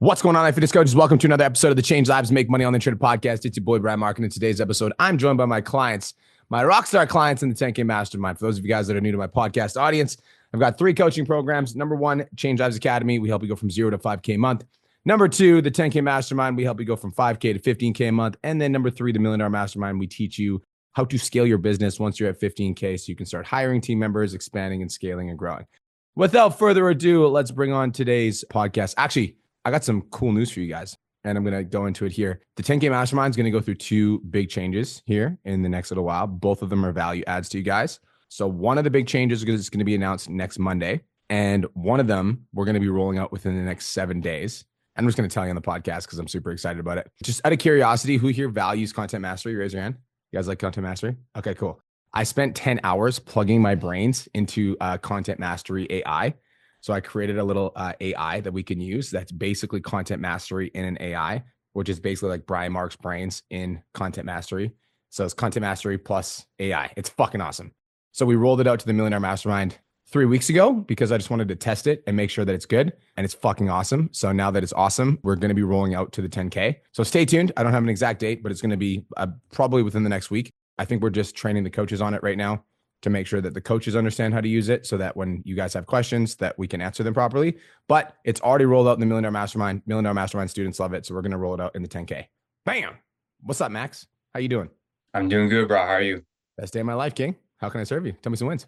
What's going on, life fitness coaches? Welcome to another episode of the Change Lives Make Money on the Internet podcast. It's your boy, Brad Mark. And in today's episode, I'm joined by my clients, my rockstar clients in the 10K Mastermind. For those of you guys that are new to my podcast audience, I've got 3 coaching programs. Number 1, Change Lives Academy. We help you go from 0 to 5K a month. Number 2, the 10K Mastermind. We help you go from 5K to 15K a month. And then number 3, the $1 Million Mastermind. We teach you how to scale your business once you're at 15K so you can start hiring team members, expanding and scaling and growing. Without further ado, let's bring on today's podcast. Actually, I got some cool news for you guys, and I'm going to go into it here. The 10K Mastermind is going to go through 2 big changes here in the next little while. Both of them are value adds to you guys. So one of the big changes is going to be announced next Monday, and one of them we're going to be rolling out within the next 7 days. I'm just going to tell you on the podcast because I'm super excited about it. Just out of curiosity, who here values content mastery? Raise your hand. You guys like content mastery? Okay, cool. I spent 10 hours plugging my brains into content mastery AI. So I created a little AI that we can use that's basically content mastery in an AI, which is basically like Brian Mark's brains in content mastery. So it's content mastery plus AI. It's fucking awesome. So we rolled it out to the $1 Million Mastermind 3 weeks ago because I just wanted to test it and make sure that it's good, and it's fucking awesome. So now that it's awesome, we're going to be rolling out to the 10K. So stay tuned. I don't have an exact date, but it's going to be probably within the next week. I think we're just training the coaches on it right now to make sure that the coaches understand how to use it so that when you guys have questions that we can answer them properly. But it's already rolled out in the $1 Million Mastermind. $1 Million Mastermind students love it. So we're going to roll it out in the 10K. Bam. What's up, Max? How you doing? I'm doing good, bro. How are you? Best day of my life, King. How can I serve you? Tell me some wins.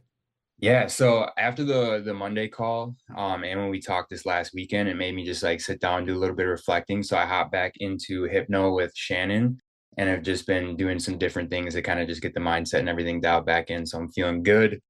Yeah, so after the Monday call, and when we talked this last weekend, it made me just like sit down and do a little bit of reflecting. So I hopped back into Hypno with Shannon and have just been doing some different things to kind of just get the mindset and everything dialed back in. So I'm feeling good.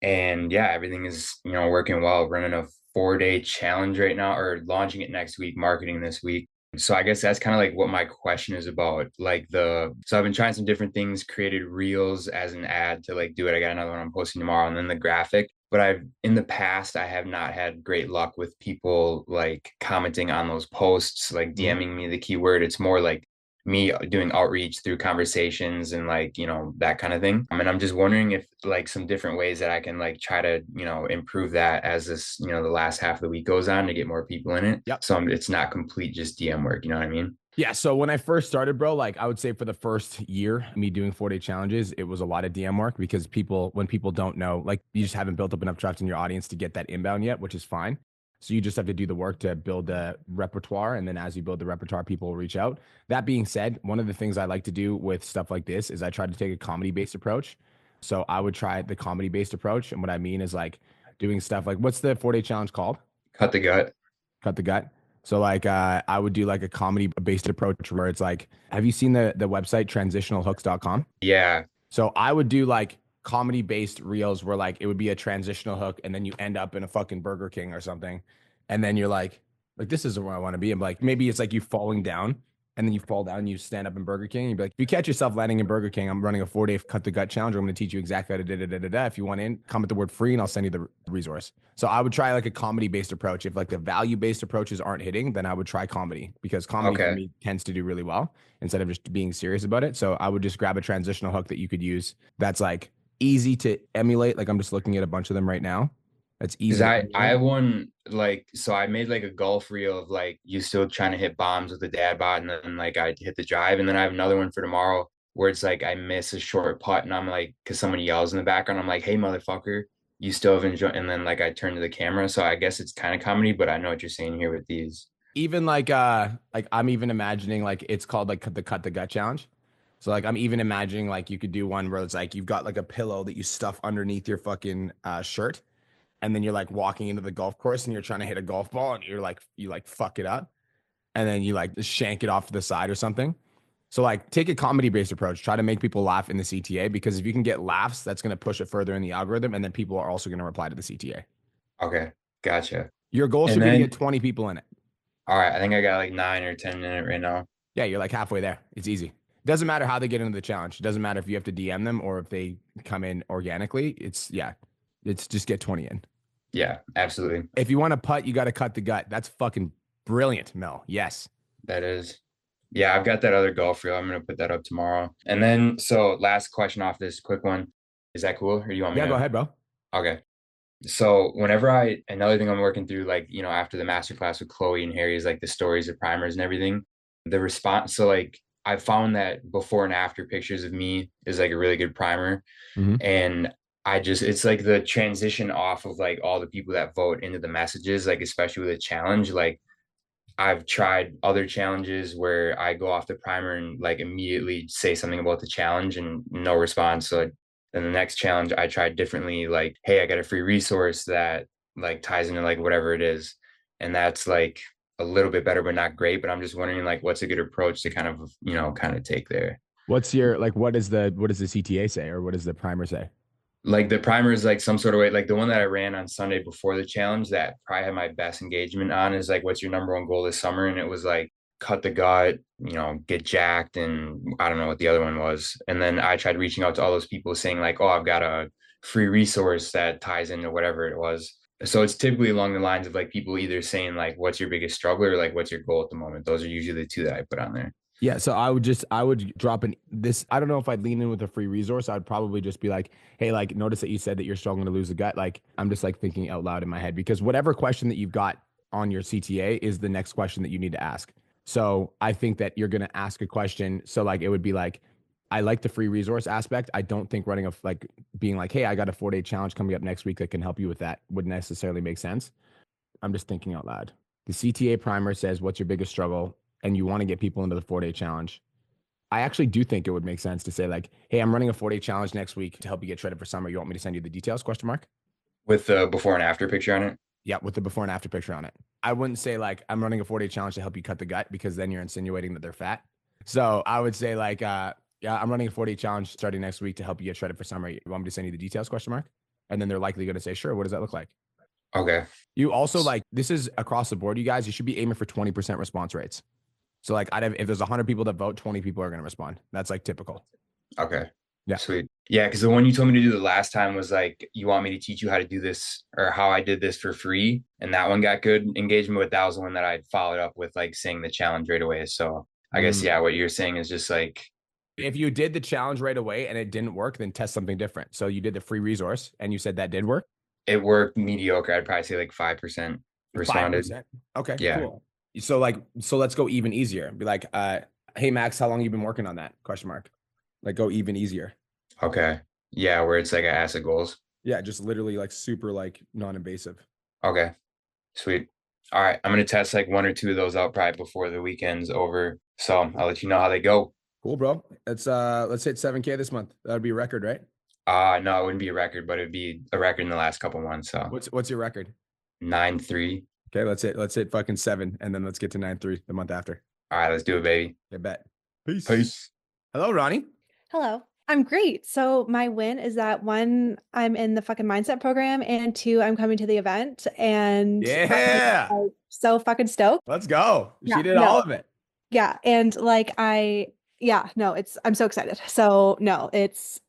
And yeah, everything is, working well. Running a 4-day challenge right now, or launching it next week, marketing this week. So I guess that's kind of like what my question is about. So I've been trying some different things, created reels as an ad to like do it. I got another one I'm posting tomorrow, and then the graphic. But in the past, I have not had great luck with people like commenting on those posts, like DMing me the keyword. It's more like me doing outreach through conversations and like, that kind of thing. And I'm just wondering if like some different ways that I can like try to, improve that as this, the last half of the week goes on to get more people in it. Yep. So it's not complete just DM work. You know what I mean? Yeah. So when I first started, bro, like I would say for the first year, me doing 4-day challenges, it was a lot of DM work because when people don't know, like you just haven't built up enough trust in your audience to get that inbound yet, which is fine. So you just have to do the work to build the repertoire. And then as you build the repertoire, people will reach out. That being said, one of the things I like to do with stuff like this is I try to take a comedy-based approach. So I would try the comedy-based approach. And what I mean is like doing stuff like, what's the 4-day challenge called? Cut the gut. Cut the gut. So like I would do like a comedy-based approach where it's like, have you seen the website transitionalhooks.com? Yeah. So I would do like comedy-based reels where like it would be a transitional hook and then you end up in a fucking Burger King or something. And then you're like this isn't where I want to be. I'm like, maybe it's like you falling down and then you fall down and you stand up in Burger King. And you'd be like, if you catch yourself landing in Burger King, I'm running a 4-day cut the gut challenge. I'm going to teach you exactly how to da. If you want in, comment the word free and I'll send you the resource. So I would try like a comedy-based approach. If like the value-based approaches aren't hitting, then I would try comedy because comedy for Okay. me tends to do really well instead of just being serious about it. So I would just grab a transitional hook that you could use that's like easy to emulate. Like I'm just looking at a bunch of them right now. That's Cause easy to I emulate. have one like, so I made like a golf reel of like you still trying to hit bombs with the dad bod, and then like I hit the drive, and then I have another one for tomorrow where it's like I miss a short putt and I'm like, cause someone yells in the background, I'm like, hey motherfucker, you still have enjoyed, and then like I turn to the camera. So I guess it's kind of comedy, but I know what you're saying here with these. Even like I'm even imagining like it's called like the cut the gut challenge. So like I'm even imagining like you could do one where it's like you've got like a pillow that you stuff underneath your fucking shirt, and then you're like walking into the golf course and you're trying to hit a golf ball and you like fuck it up and then you like shank it off to the side or something. So like take a comedy based approach, try to make people laugh in the CTA because if you can get laughs, that's going to push it further in the algorithm and then people are also going to reply to the CTA. Okay, gotcha. Your goal And should be to get then 20 people in it. all right, I think I got like 9 or 10 in it right now. Yeah, you're like halfway there. It's easy. It doesn't matter how they get into the challenge. It doesn't matter if you have to DM them or if they come in organically. It's just get 20 in. Yeah, absolutely. If you want to putt, you got to cut the gut. That's fucking brilliant, Mel. Yes. That is. Yeah, I've got that other golf reel. I'm gonna put that up tomorrow. And then, so last question off this quick one. Is that cool? Or do you want me Yeah, go to? ahead, bro. Okay. So another thing I'm working through, like, after the masterclass with Chloe and Harry is like the stories of primers and everything. The response, so like I found that before and after pictures of me is like a really good primer. Mm-hmm. And it's like the transition off of like all the people that vote into the messages, like especially with a challenge. Like I've tried other challenges where I go off the primer and like immediately say something about the challenge and no response. So then the next challenge I tried differently, like, hey, I got a free resource that like ties into like whatever it is. And that's like a little bit better, but not great. But I'm just wondering like what's a good approach to kind of take there. What's your like? What does the CTA say, or what does the primer say? Like the primer is like some sort of way, like the one that I ran on Sunday before the challenge that probably had my best engagement on is like, what's your number one goal this summer? And it was like, cut the gut, get jacked. And I don't know what the other one was. And then I tried reaching out to all those people saying, like, oh, I've got a free resource that ties into whatever it was. So it's typically along the lines of like people either saying, like, what's your biggest struggle or like, what's your goal at the moment? Those are usually the two that I put on there. Yeah, so I would drop in this. I don't know if I'd lean in with a free resource. I'd probably just be like, hey, like notice that you said that you're struggling to lose the gut. Like I'm just like thinking out loud in my head because whatever question that you've got on your CTA is the next question that you need to ask. So I think that you're gonna ask a question. So like it would be like, I like the free resource aspect. I don't think running a like being like, hey, I got a 4-day challenge coming up next week that can help you with that would necessarily make sense. I'm just thinking out loud. The CTA primer says, what's your biggest struggle? And you want to get people into the 4-day challenge. I actually do think it would make sense to say like, hey, I'm running a 4-day challenge next week to help you get shredded for summer. You want me to send you the details? Question mark. With the before and after picture on it. Yeah, with the before and after picture on it. I wouldn't say like I'm running a 4-day challenge to help you cut the gut because then you're insinuating that they're fat. So I would say like, yeah, I'm running a 4-day challenge starting next week to help you get shredded for summer. You want me to send you the details? Question mark. And then they're likely going to say, sure. What does that look like? Okay. You also like this is across the board, you guys. You should be aiming for 20% response rates. So like if there's 100 people that vote, 20 people are going to respond. That's like typical. Okay. Yeah. Sweet. Yeah, because the one you told me to do the last time was like, you want me to teach you how to do this or how I did this for free. And that one got good engagement with. That was the one that I followed up with like saying the challenge right away. So I guess, Mm. yeah, what you're saying is just like, If you did the challenge right away and it didn't work, then test something different. So you did the free resource and you said that did work. it worked mediocre. I'd probably say like 5% responded. 5%. Okay, Yeah. cool. So let's go even easier. Be like, hey Max, how long you been working on that? Question mark. Like go even easier. Okay. Yeah, where it's like I ask the goals. Yeah, just literally like super like non-invasive. Okay. Sweet. All right. I'm gonna test like one or two of those out probably before the weekend's over. So I'll let you know how they go. Cool, bro. Let's hit 7K this month. That would be a record, right? No, it wouldn't be a record, but it'd be a record in the last couple months. So What's your record? 9-3. Okay, let's hit fucking 7 and then let's get to 9-3 the month after. All right, let's do it, baby. I bet. Peace. Peace. Hello, Ronnie. Hello. I'm great. So my win is that one, I'm in the fucking mindset program, and two, I'm coming to the event, and Yeah. I'm like, so fucking stoked. Let's go. Yeah, She did no. all of it. Yeah, and like I'm so excited. So no,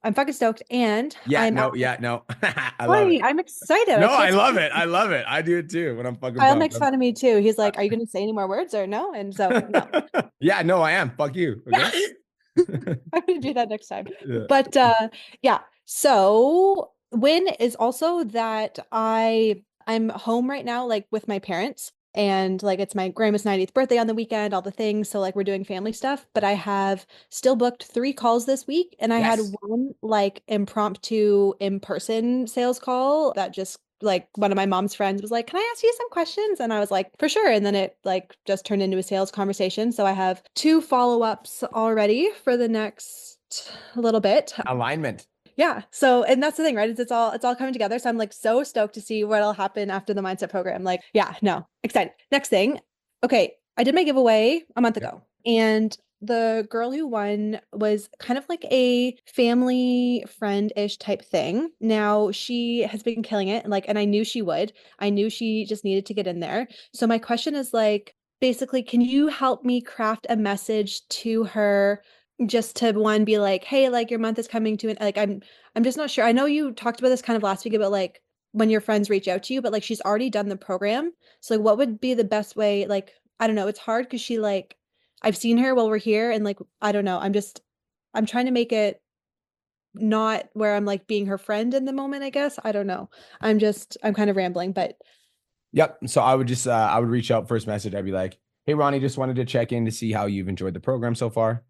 I'm fucking stoked, and Yeah, I'm no. I love it. I'm excited. No, I I can't love speak. it. I love it. I do it too when I'm fucking Kyle pumped. makes fun of me too. He's like, "Are you going to say any more words or no?" And so no, Yeah, no, I am. Fuck you. Okay. I'm going to do that next time. Yeah. But yeah. So win is also that I'm home right now, like with my parents, and like it's my grandma's 90th birthday on the weekend, all the things. So like we're doing family stuff, but I have still booked 3 calls this week, and I had Yes. one like impromptu in-person sales call that just like one of my mom's friends was like, "Can I ask you some questions?" And I was like, "For sure." And then it like just turned into a sales conversation. So I have 2 follow-ups already for the next little bit. Alignment. Yeah. So, and that's the thing, right? It's all coming together. So I'm like so stoked to see what'll happen after the mindset program. Like, yeah, no, excited. Next thing. Okay. I did my giveaway a month ago, and the girl who won was kind of like a family friend-ish type thing. Now she has been killing it, and I knew she would. I knew she just needed to get in there. So my question is like, basically, can you help me craft a message to her, just to one, be like, hey, like your month is coming to an, like I'm just not sure. I know you talked about this kind of last week about like when your friends reach out to you, but like she's already done the program. So like what would be the best way? Like, I don't know. It's hard because she like, I've seen her while we're here, and like I don't know. I'm trying to make it not where I'm like being her friend in the moment, I guess. I don't know. I'm kind of rambling, but Yep. So I would just I would reach out first message. I'd be like, "Hey Ronnie, just wanted to check in to see how you've enjoyed the program so far."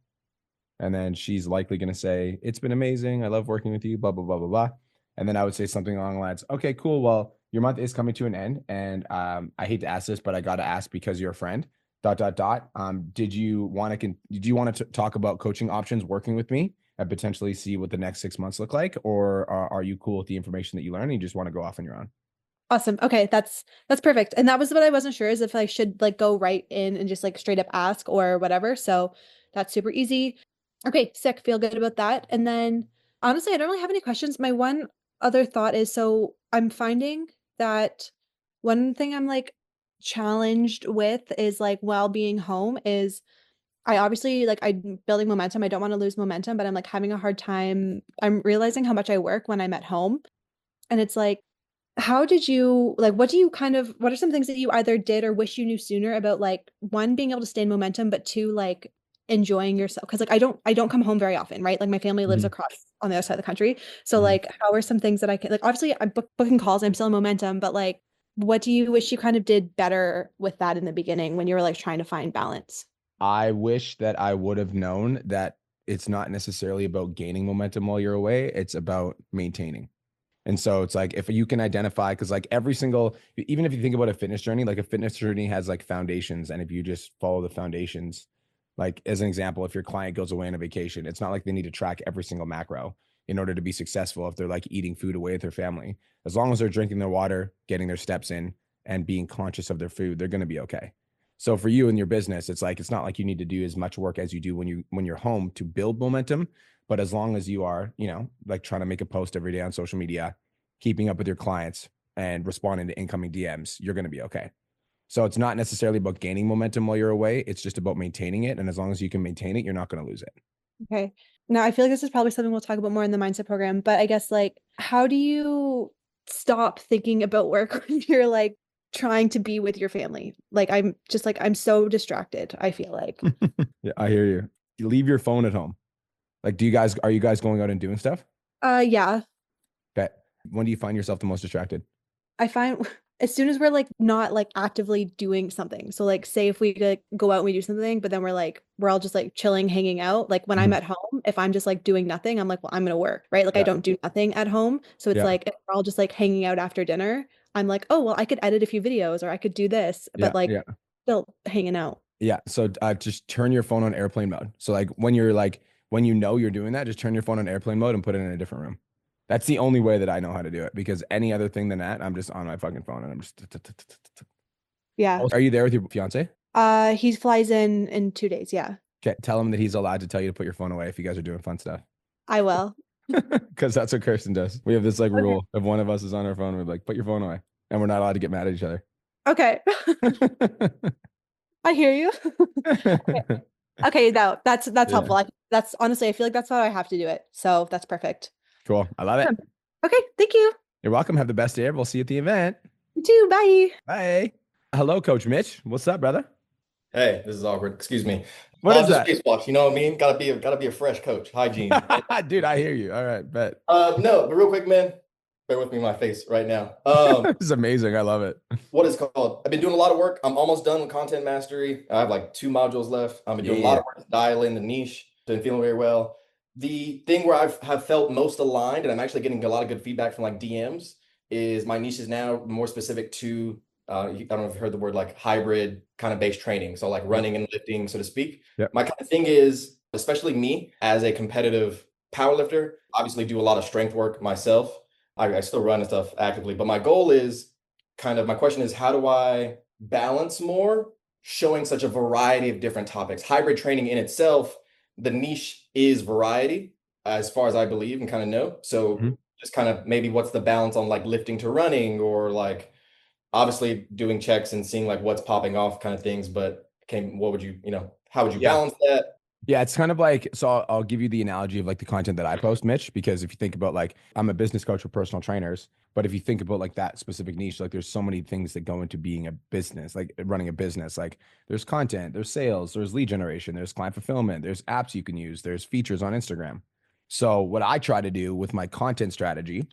And then she's likely going to say, "It's been amazing. I love working with you, blah blah blah blah blah." And then I would say something along the lines, "Okay, cool. Well, your month is coming to an end, and I hate to ask this, but I got to ask because you're a friend. Dot dot dot. Did you want to talk about coaching options working with me and potentially see what the next 6 months look like, or are you cool with the information that you learn and you just want to go off on your own?" awesome. Okay, that's perfect. And that was what I wasn't sure is if I should like go right in and just like straight up ask or whatever. So that's super easy. Okay, sick. Feel good about that. And then honestly, I don't really have any questions. My one other thought is so I'm finding that one thing I'm like challenged with is like while being home is I obviously like I'm building momentum. I don't want to lose momentum, but I'm like having a hard time. I'm realizing how much I work when I'm at home. And it's like, how did you like what do you kind of what are some things that you either did or wish you knew sooner about like one being able to stay in momentum, but two, like enjoying yourself? Because like I don't come home very often, right? Like my family lives Mhm. across on the other side of the country. So Mhm. like how are some things that I can like obviously I'm booking calls, I'm still in momentum, but like what do you wish you kind of did better with that in the beginning when you were like trying to find balance? I wish that I would have known that it's not necessarily about gaining momentum while you're away. It's about maintaining. And so it's like if you can identify, because like every single, even if you think about a fitness journey, like a fitness journey has like foundations. And if you just follow the foundations, like as an example, if your client goes away on a vacation, it's not like they need to track every single macro in order to be successful if they're like eating food away with their family. As long as they're drinking their water, getting their steps in, and being conscious of their food, they're going to be okay. So for you and your business, it's like it's not like you need to do as much work as you do when you're home to build momentum. But as long as you are, like trying to make a post every day on social media, keeping up with your clients and responding to incoming DMs, you're going to be okay. So it's not necessarily about gaining momentum while you're away. It's just about maintaining it. And as long as you can maintain it, you're not going to lose it. Okay. Now, I feel like this is probably something we'll talk about more in the mindset program, but I guess like how do you stop thinking about work when you're like trying to be with your family? Like I'm just like I'm so distracted, I feel like. Yeah, I hear you. You leave your phone at home. Like, are you guys going out and doing stuff? Yeah. Okay. When do you find yourself the most distracted? I find as soon as we're like not like actively doing something. So like say if we like go out and we do something, but then we're all just like chilling, hanging out. Like when I'm Mhm. at home, if I'm just like doing nothing, I'm like, well, I'm gonna work, right? Like I Yeah. don't do nothing at home. So it's Yeah. like if we're all just like hanging out after dinner, I'm like, oh well, I could edit a few videos or I could do this, Yeah. but like Yeah. still hanging out. Yeah. So just turn your phone on airplane mode. So when you know you're doing that, just turn your phone on airplane mode and put it in a different room. That's the only way that I know how to do it, because any other thing than that, I'm just on my fucking phone and I'm just. Yeah. Are you there with your fiance? He flies in 2 days. Yeah, Okay. Tell him that he's allowed to tell you to put your phone away if you guys are doing fun stuff. I will. Because that's what Kirsten does. We have this like Okay. rule. If one of us is on our phone, we're like, put your phone away. And we're not allowed to get mad at each other. Okay. I hear you. Okay, no, that's Yeah. helpful. That's honestly, I feel like that's how I have to do it. So that's perfect. Cool. I love it. Okay, thank you. You're welcome. Have the best day ever. We'll see you at the event. You too. Bye. Bye. Hello, Coach Mitch. What's up, brother? Hey, this is awkward. Excuse me. What is Just that? face wash. You know what I mean? Gotta be a fresh coach. Hygiene. Dude, I hear you. All right, bet. No, but real quick, man. Bear with me, my face right now. This is amazing. I love it. What is it called? I've been doing a lot of work. I'm almost done with content mastery. I have like 2 modules left. I've been doing a lot of work to dial in the niche. Been feeling very well. The thing where have felt most aligned, and I'm actually getting a lot of good feedback from like DMs, is my niche is now more specific to I don't know if you heard the word like hybrid kind of based training. So like running and lifting, so to speak. Yep. My kind of thing is, especially me as a competitive powerlifter, obviously do a lot of strength work myself. I still run and stuff actively, but my goal is my question is, how do I balance more showing such a variety of different topics? Hybrid training in itself, the niche is variety, as far as I believe and kind of know. So just kind of maybe what's the balance on like lifting to running, or like obviously doing checks and seeing like what's popping off kind of things, but what would you, how would you balance that? Yeah, it's kind of like, so I'll give you the analogy of like the content that I post, Mitch, because if you think about like, I'm a business coach for personal trainers, but if you think about like that specific niche, like there's so many things that go into being a business, like running a business, like there's content, there's sales, there's lead generation, there's client fulfillment, there's apps you can use, there's features on Instagram. So what I try to do with my content strategy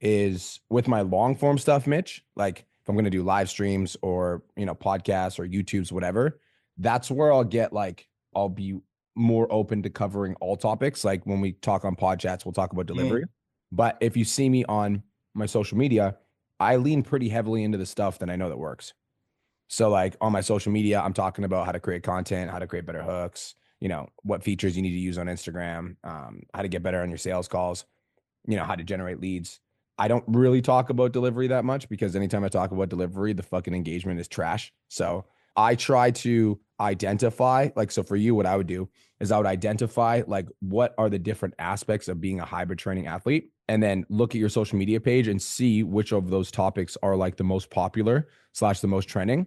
is with my long form stuff, Mitch, like if I'm going to do live streams or, podcasts or YouTubes, whatever, that's where I'll get like, I'll be more open to covering all topics. Like when we talk on podcasts, we'll talk about delivery. But if you see me on my social media, I lean pretty heavily into the stuff that I know that works. So like on my social media, I'm talking about how to create content, how to create better hooks, what features you need to use on Instagram, how to get better on your sales calls, how to generate leads. I don't really talk about delivery that much because anytime I talk about delivery, the fucking engagement is trash. So I try to identify, like, so for you, what I would do is I would identify like what are the different aspects of being a hybrid training athlete, and then look at your social media page and see which of those topics are like the most popular / the most trending.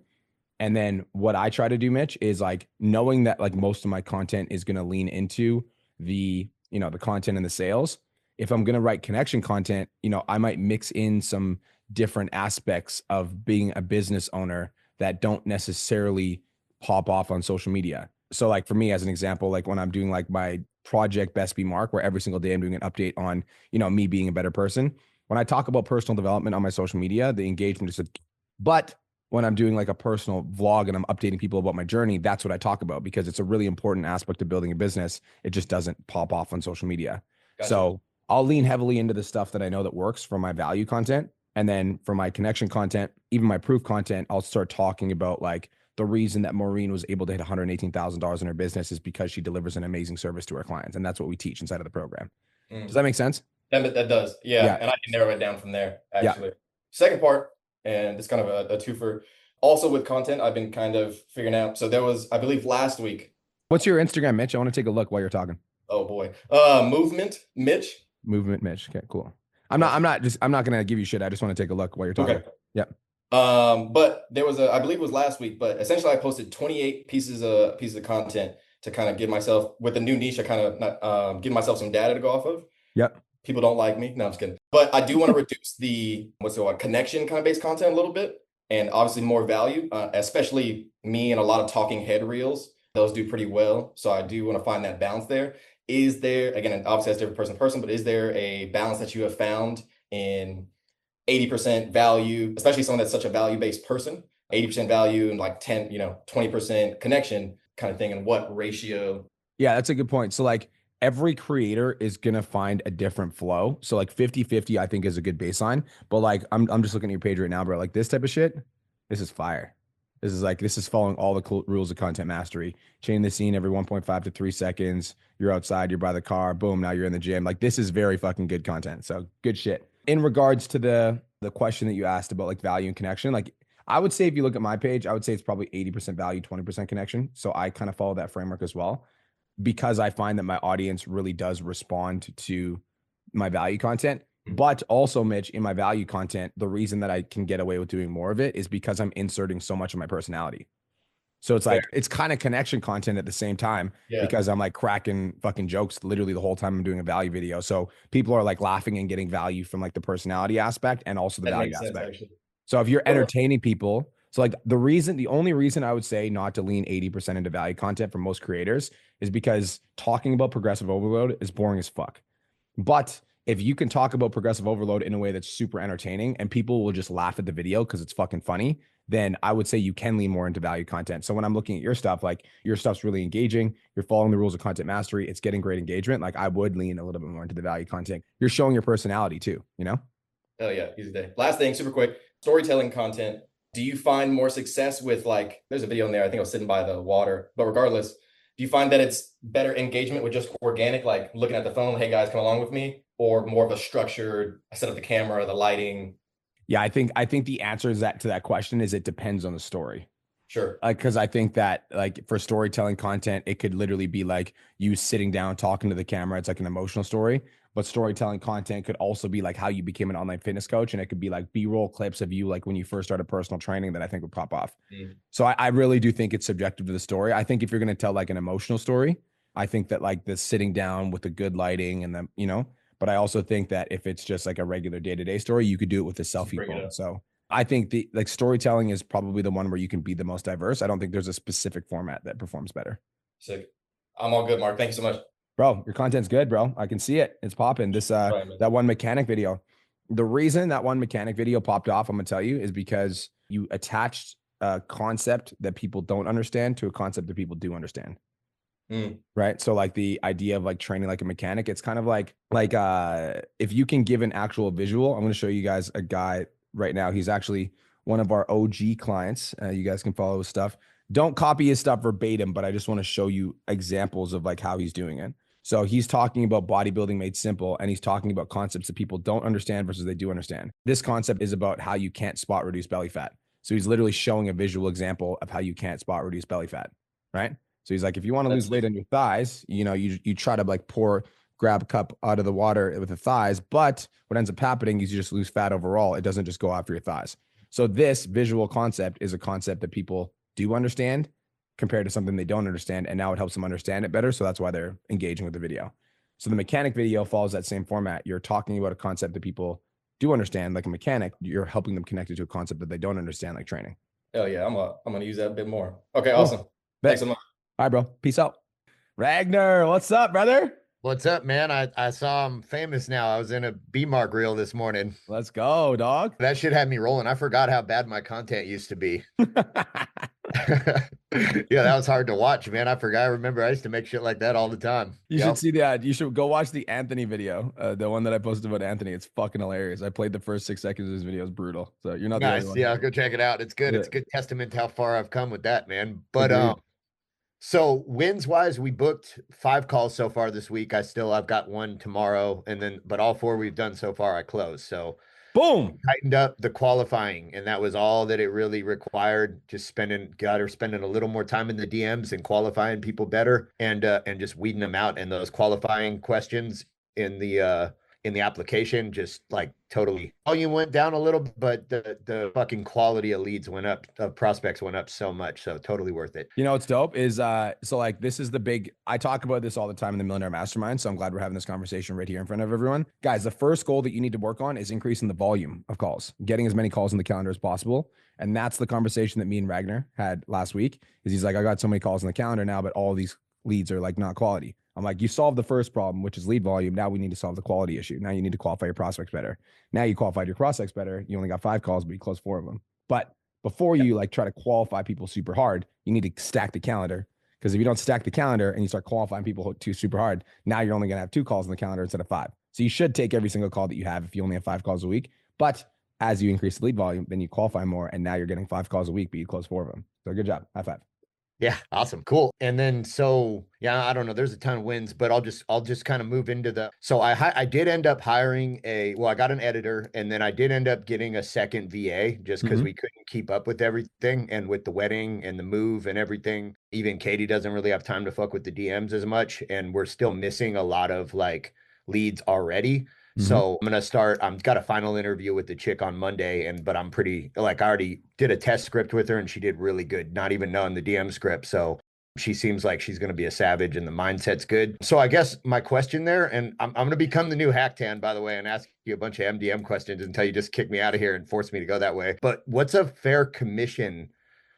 And then what I try to do, Mitch, is like knowing that like most of my content is going to lean into the, the content and the sales. If I'm going to write connection content, I might mix in some different aspects of being a business owner that don't necessarily pop off on social media. So like for me, as an example, like when I'm doing like my project Best Be Mark, where every single day I'm doing an update on, me being a better person. When I talk about personal development on my social media, the engagement is, but when I'm doing like a personal vlog and I'm updating people about my journey, that's what I talk about because it's a really important aspect of building a business. It just doesn't pop off on social media. Gotcha. So I'll lean heavily into the stuff that I know that works for my value content. And then for my connection content, even my proof content, I'll start talking about like the reason that Maureen was able to hit $118,000 in her business is because she delivers an amazing service to her clients. And that's what we teach inside of the program. Does that make sense? That does. Yeah. And I can narrow it down from there, actually. Second part, and it's kind of a twofer. Also with content, I've been kind of figuring out. So there was, I believe last week. What's your Instagram, Mitch? I want to take a look while you're talking. Oh boy. Movement Mitch. Movement Mitch. Okay, cool. I'm not going to give you shit. I just want to take a look while you're talking. Okay. Yep. But there was I believe it was last week, but essentially I posted 28 pieces of content to kind of give myself, with a new niche, I kind of give myself some data to go off of. Yep. People don't like me. No, I'm just kidding. But I do want to reduce the connection kind of based content a little bit, and obviously more value, especially me and a lot of talking head reels. Those do pretty well. So I do want to find that balance there. Is there, again, obviously that's different person to person, but is there a balance that you have found in 80% value, especially someone that's such a value-based person, 80% value and like 20% connection kind of thing, and what ratio? Yeah, that's a good point. So like every creator is going to find a different flow. So like 50-50, I think is a good baseline, but like, I'm just looking at your page right now, bro. Like this type of shit, this is fire. This is following all the rules of content mastery. Chain the scene every 1.5 to 3 seconds. You're outside, you're by the car, boom, now you're in the gym. Like this is very fucking good content. So good shit. In regards to the question that you asked about like value and connection, like I would say if you look at my page, I would say it's probably 80% value, 20% connection. So I kind of follow that framework as well, because I find that my audience really does respond to my value content. But also, Mitch, in my value content, the reason that I can get away with doing more of it is because I'm inserting so much of my personality. So it's like, it's kind of connection content at the same time, because I'm like cracking fucking jokes literally the whole time I'm doing a value video. So people are like laughing and getting value from like the personality aspect and also the value aspect. So if you're entertaining people, so like the only reason I would say not to lean 80% into value content for most creators is because talking about progressive overload is boring as fuck. But if you can talk about progressive overload in a way that's super entertaining and people will just laugh at the video because it's fucking funny, then I would say you can lean more into value content. So when I'm looking at your stuff, like your stuff's really engaging, you're following the rules of content mastery, it's getting great engagement. Like I would lean a little bit more into the value content. You're showing your personality too, Oh yeah, easy day. Last thing, super quick, storytelling content. Do you find more success with like, there's a video in there, I think I was sitting by the water, but regardless, do you find that it's better engagement with just organic, like looking at the phone, hey guys, come along with me, or more of a structured, I set up the camera, the lighting? Yeah, I think the answer is to that question is it depends on the story. Sure. Because I think that like for storytelling content, it could literally be like you sitting down talking to the camera. It's like an emotional story. But storytelling content could also be like how you became an online fitness coach, and it could be like B-roll clips of you like when you first started personal training that I think would pop off. So I really do think it's subjective to the story. I think if you're going to tell like an emotional story, I think that like the sitting down with the good lighting and the but I also think that if it's just like a regular day-to-day story, you could do it with a selfie phone. So I think the like storytelling is probably the one where you can be the most diverse. I don't think there's a specific format that performs better. Sick. I'm all good, Mark. Thank you so much. Bro, your content's good, bro. I can see it. It's popping. This Right, man. that one mechanic video. The reason that one mechanic video popped off, I'm gonna tell you, is because you attached a concept that people don't understand to a concept that people do understand. Mm. Right. So like the idea of like training like a mechanic, it's kind of like if you can give an actual visual. I'm gonna show you guys a guy right now. He's actually one of our OG clients. You guys can follow his stuff. Don't copy his stuff verbatim, but I just want to show you examples of like how he's doing it. So he's talking about bodybuilding made simple, and he's talking about concepts that people don't understand versus they do understand. This concept is about how you can't spot reduce belly fat. So he's literally showing a visual example of how you can't spot reduce belly fat, right? So he's like, if you want to lose weight on your thighs, you try to like grab a cup out of the water with the thighs, but what ends up happening is you just lose fat overall. It doesn't just go after your thighs. So this visual concept is a concept that people do understand compared to something they don't understand. And now it helps them understand it better. So that's why they're engaging with the video. So the mechanic video follows that same format. You're talking about a concept that people do understand, like a mechanic. You're helping them connect it to a concept that they don't understand, like training. Hell yeah, I'm gonna use that a bit more. Okay, awesome. Thanks so much. All right, bro. Peace out. Ragnar, what's up, brother? What's up, man? I saw I'm famous now. I was in a B-Mark reel this morning. Let's go, dog. That shit had me rolling. I forgot how bad my content used to be. Yeah, that was hard to watch, man. I forgot. I remember I used to make shit like that all the time. You should see that. You should go watch the Anthony video, the one that I posted about Anthony. It's fucking hilarious. I played the first 6 seconds of his video. It's brutal. So you're not the nice. only one. Yeah, I'll go check it out. It's good. Yeah. It's a good testament to how far I've come with that, man. But Agreed. so wins wise, we booked 5 calls so far this week. I've got one tomorrow, but all 4 we've done so far I closed. So Boom. tightened up the qualifying, and that was all that it really required. Just spending a little more time in the DMs and qualifying people better, and just weeding them out. And those qualifying questions in the application, just like totally volume went down a little, but the fucking quality of leads went up, of prospects went up so much. So totally worth it. You know what's dope is so like this is the big, I talk about this all the time in the Millionaire Mastermind. So I'm glad we're having this conversation right here in front of everyone. Guys, the first goal that you need to work on is increasing the volume of calls, getting as many calls in the calendar as possible. And that's the conversation that me and Ragnar had last week. Is he's like, I got so many calls in the calendar now, but all these leads are like not quality. I'm like, you solved the first problem, which is lead volume. Now we need to solve the quality issue. Now you need to qualify your prospects better. Now you qualified your prospects better. You only got 5 calls, but you closed 4 of them. But before you like try to qualify people super hard, you need to stack the calendar. Because if you don't stack the calendar and you start qualifying people too super hard, now you're only going to have 2 calls in the calendar instead of 5. So you should take every single call that you have if you only have 5 calls a week. But as you increase the lead volume, then you qualify more, and now you're getting 5 calls a week, but you close 4 of them. So good job. High five. Yeah, awesome. Cool. And then yeah, I don't know, there's a ton of wins, but I'll just kind of move into I did end up hiring I got an editor, and then I did end up getting a second VA just because we couldn't keep up with everything, and with the wedding and the move and everything. Even Katie doesn't really have time to fuck with the DMs as much, and we're still missing a lot of like leads already. So I've got a final interview with the chick on Monday, but I'm pretty, like, I already did a test script with her and she did really good, not even knowing the DM script. So she seems like she's going to be a savage and the mindset's good. So I guess my question there, and I'm going to become the new Hacktan, by the way, and ask you a bunch of MDM questions until you just kick me out of here and force me to go that way. But what's a fair commission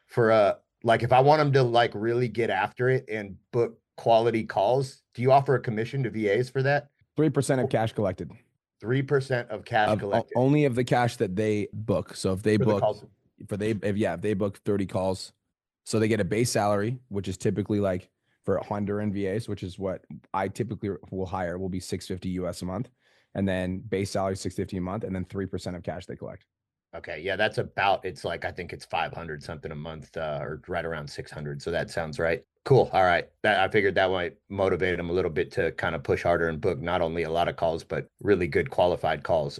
for like, if I want them to like really get after it and book quality calls, do you offer a commission to VAs for that? 3% of cash collected. 3% of cash collected. Only of the cash that they book. So if they book if they book 30 calls, so they get a base salary, which is typically like for Honduran VAs, which is what I typically will hire, will be $650 US a month. And then base salary $650 a month, and then 3% of cash they collect. Okay. Yeah, it's like, I think it's 500 something a month, or right around 600. So that sounds right. Cool. All right. I figured that might motivate them a little bit to kind of push harder and book not only a lot of calls, but really good qualified calls.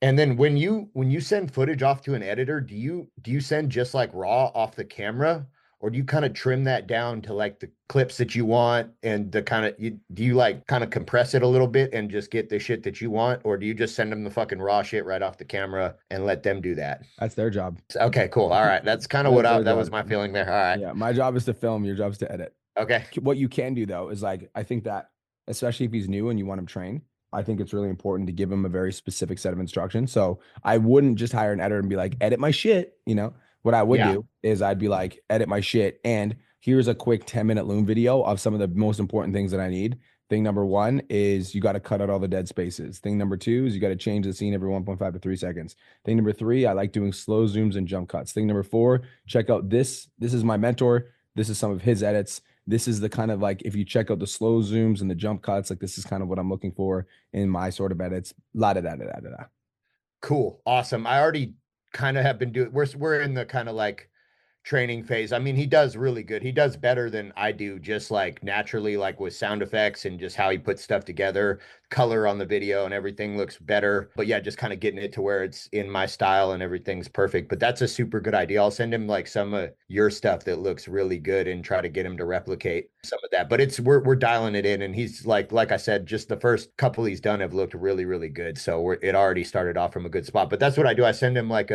And then when you send footage off to an editor, do you send just like raw off the camera, or do you kind of trim that down to like the clips that you want, and the kind of, do you like kind of compress it a little bit and just get the shit that you want? Or do you just send them the fucking raw shit right off the camera and let them do that? That's their job. Okay, cool. All right. That's kind of that was my feeling there. All right. Yeah. My job is to film. Your job is to edit. Okay. What you can do though, is like, I think that especially if he's new and you want him trained, I think it's really important to give him a very specific set of instructions. So I wouldn't just hire an editor and be like, edit my shit. What I would do is I'd be like, edit my shit, and here's a quick 10-minute Loom video of some of the most important things that I need. Thing number one is you got to cut out all the dead spaces. Thing number two is you got to change the scene every 1.5 to 3 seconds. Thing number three, I like doing slow zooms and jump cuts. Thing number four, check out this. This is my mentor. This is some of his edits. This is the kind of like, if you check out the slow zooms and the jump cuts, like this is kind of what I'm looking for in my sort of edits. La da da da da da. Cool. Awesome. I already kind of have been doing, we're in the kind of like training phase. I mean, he does really good. He does better than I do, just like naturally, like with sound effects and just how he puts stuff together, color on the video and everything looks better. But yeah, just kind of getting it to where it's in my style and everything's perfect. But that's a super good idea. I'll send him like some of your stuff that looks really good and try to get him to replicate some of that. But we're dialing it in, and he's like I said, just the first couple he's done have looked really, really good. So it already started off from a good spot. But that's what I do. I send him like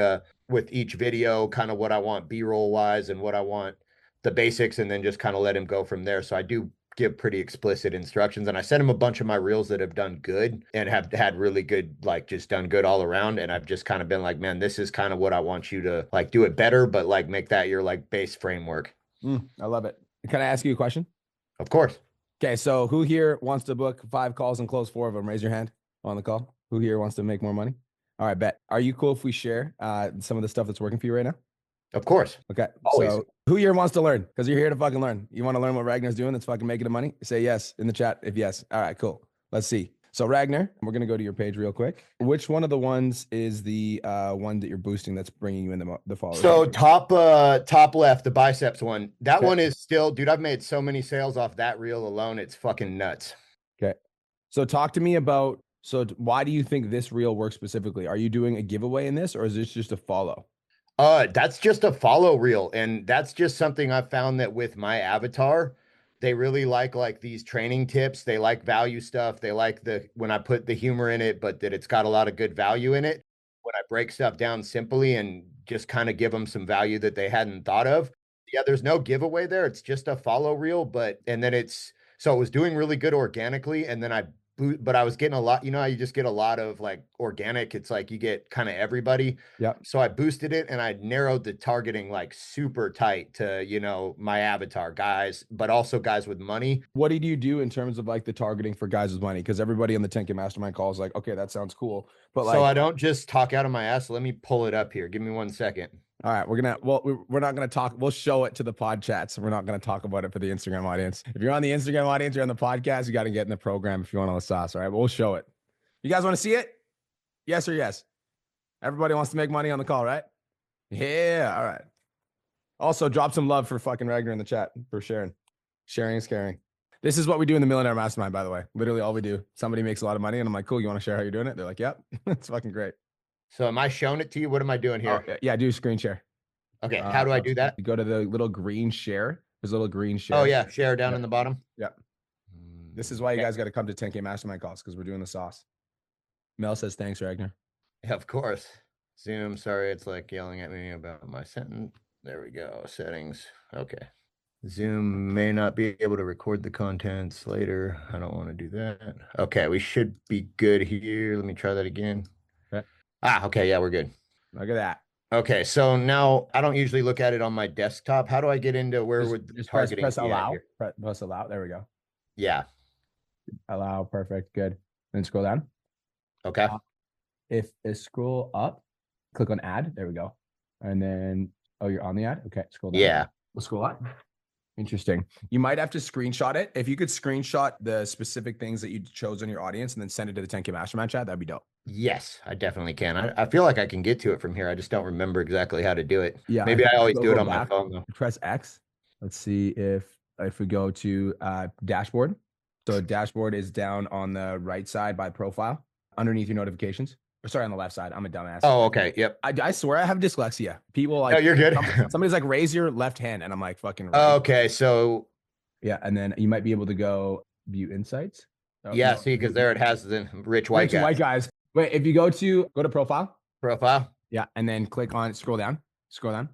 with each video, kind of what I want B-roll wise and what I want the basics, and then just kind of let him go from there. So I do give pretty explicit instructions, and I sent him a bunch of my reels that have done good and have had really good, like just done good all around. And I've just kind of been like, man, this is kind of what I want you to like do it better, but like make that your like base framework. I love it. Can I ask you a question? Of course. Okay. So who here wants to book 5 calls and close 4 of them? Raise your hand on the call. Who here wants to make more money? All right, bet. Are you cool if we share some of the stuff that's working for you right now? Of course. Okay. Always. So who here wants to learn? Because you're here to fucking learn. You want to learn what Ragnar's doing that's fucking making the money? Say yes in the chat if yes. All right, cool. Let's see. So Ragnar, we're going to go to your page real quick. Which one of the ones is the one that you're boosting that's bringing you in the followers? So top left, the biceps one. That Okay. one is still, dude, I've made so many sales off that reel alone. It's fucking nuts. Okay. So talk to me about, why do you think this reel works specifically? Are you doing a giveaway in this, or is this just a follow? That's just a follow reel. And that's just something I've found that with my avatar, they really like these training tips. They like value stuff. They like when I put the humor in it, but that it's got a lot of good value in it. When I break stuff down simply and just kind of give them some value that they hadn't thought of. Yeah, there's no giveaway there. It's just a follow reel, and then it was doing really good organically. And then but I was getting a lot, you know how you just get a lot of like organic, it's like you get kind of everybody. Yeah. So I boosted it and I narrowed the targeting like super tight to, you know, my avatar guys, but also guys with money. What did you do in terms of like the targeting for guys with money? Because everybody on the 10K Mastermind call is like, okay, that sounds cool. But like, so I don't just talk out of my ass. Let me pull it up here. Give me 1 second. all right, we're not going to talk. We'll show it to the pod chats. We're not going to talk about it for the Instagram audience. If you're on the Instagram audience, you're on the podcast, you got to get in the program if you want all the sauce. All right, but we'll show it. You guys want to see it? Yes or yes? Everybody wants to make money on the call, right? Yeah. All right. Also, drop some love for fucking Ragnar in the chat for sharing. Sharing is caring. This is what we do in the Millionaire Mastermind, by the way. Literally all we do. Somebody makes a lot of money and I'm like, cool, you want to share how you're doing it? They're like, yep. It's fucking great. So am I showing it to you? What am I doing here? Oh, yeah, do screen share. Okay. How do I do that? You go to the little green share. There's a little green share. Oh yeah. Share down in the bottom. Yeah. This is why you guys got to come to 10K Mastermind calls, because we're doing the sauce. Mel says, thanks, Ragnar. Yeah, of course. Zoom. Sorry. It's like yelling at me about my sentence. There we go. Settings. Okay. Zoom may not be able to record the contents later. I don't want to do that. Okay. We should be good here. Let me try that again. Okay. Okay. Yeah, we're good. Look at that. Okay. So now I don't usually look at it on my desktop. How do I get into where Just- would the just targeting press be at allow. here? Press allow. There we go. Yeah. Allow. Perfect. Good. Then scroll down. Okay. If scroll up, click on add. There we go. And then, oh, you're on the ad? Okay. Scroll down. Yeah. We'll scroll up. Interesting. You might have to screenshot it. If you could screenshot the specific things that you chose in your audience and then send it to the 10K Mastermind chat, that'd be dope. Yes, I definitely can. I feel like I can get to it from here. I just don't remember exactly how to do it. Yeah. Maybe I always Go do it on my back. phone though. Press X. Let's see if we go to dashboard. So dashboard is down on the right side by profile underneath your notifications. Or sorry, on the left side. I'm a dumbass. Oh, okay. Yep. I swear I have dyslexia. People like, No, you're good. somebody's like, raise your left hand. And I'm like, fucking right. Okay. So Yeah. And then you might be able to go view insights. Oh, yeah, no. see, because there it has the rich white guy White guys. Wait, if you go to profile. profile. Yeah. And then click on, scroll down.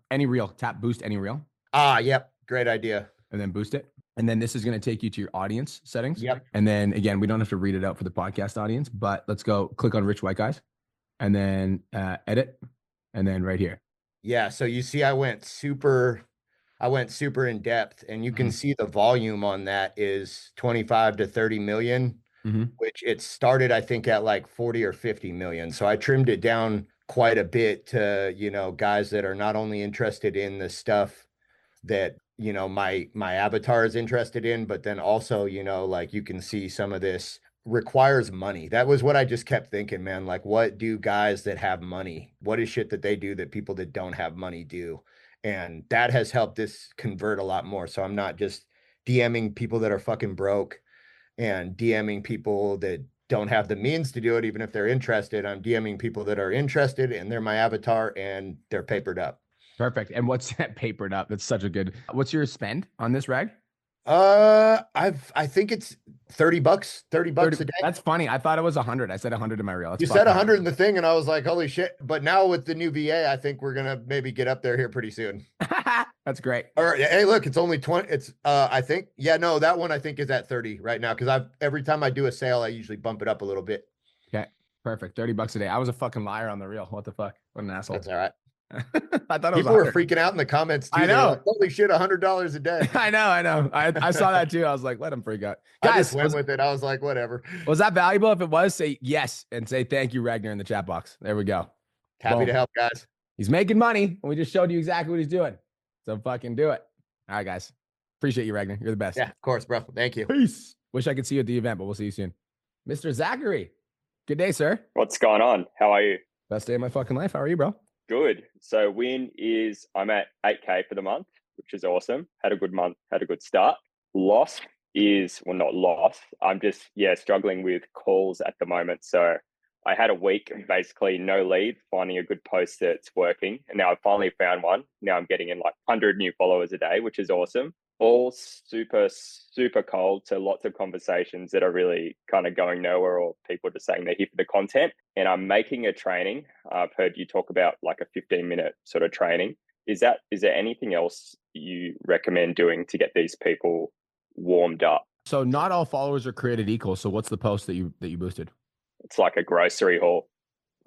Any reel, tap boost any reel. Yep. Great idea. And then boost it. And then this is going to take you to your audience settings. Yep. And then again, we don't have to read it out for the podcast audience, but let's go click on rich white guys and then edit. And then right here. Yeah. So you see, I went super I went super in depth, and you can see the volume on that is 25 to 30 million, which it started, I think, at like 40 or 50 million. So I trimmed it down quite a bit to, you know, guys that are not only interested in the stuff that, you know, my avatar is interested in, but then also, you know, like you can see some of this requires money. That was what I just kept thinking, man. Like, what do guys that have money, what is shit that they do that people that don't have money do? And that has helped this convert a lot more. So I'm not just DMing people that are fucking broke and DMing people that don't have the means to do it, even if they're interested. I'm DMing people that are interested and they're my avatar and they're papered up. Perfect. And what's that papered up? That's such a good. What's your spend on this rag? I think it's $30, $30 a day. That's funny. I thought it was 100. I said 100 in my reel. You said 100 in the thing, and I was like, holy shit. But now with the new VA, I think we're gonna maybe get up there here pretty soon. That's great. All right. Hey, look, it's only 20. It's I think, yeah, no, that one I think is at 30 right now. Cause every time I do a sale, I usually bump it up a little bit. Okay. Perfect. $30 a day. I was a fucking liar on the reel. What the fuck? What an asshole. That's all right. I thought it was people were freaking out in the comments too. I know. Like, holy shit, $100 a day. I know. I saw that too. I was like, let him freak out. I Guys, just went with it. I was like, whatever. Was that valuable? If it was, say yes and say thank you, Ragnar, in the chat box. There we go. Happy to help, guys. He's making money, and we just showed you exactly what he's doing. So fucking do it. All right, guys. Appreciate you, Ragnar. You're the best. Yeah, of course, bro. Thank you. Peace. Wish I could see you at the event, but we'll see you soon. Mr. Zachary. Good day, sir. What's going on? How are you? Best day of my fucking life. How are you, bro? Good. So win is I'm at 8K for the month, which is awesome. Had a good month, had a good start. Loss is, well, not loss. I'm just, struggling with calls at the moment. So I had a week, basically no lead, finding a good post that's working. And now I've finally found one. Now I'm getting in like 100 new followers a day, which is awesome. All super, super cold. So lots of conversations that are really kind of going nowhere, or people just saying they're here for the content. And I'm making a training. I've heard you talk about like a 15-minute sort of training. Is there anything else you recommend doing to get these people warmed up? So not all followers are created equal. So what's the post that you boosted? It's like a grocery haul.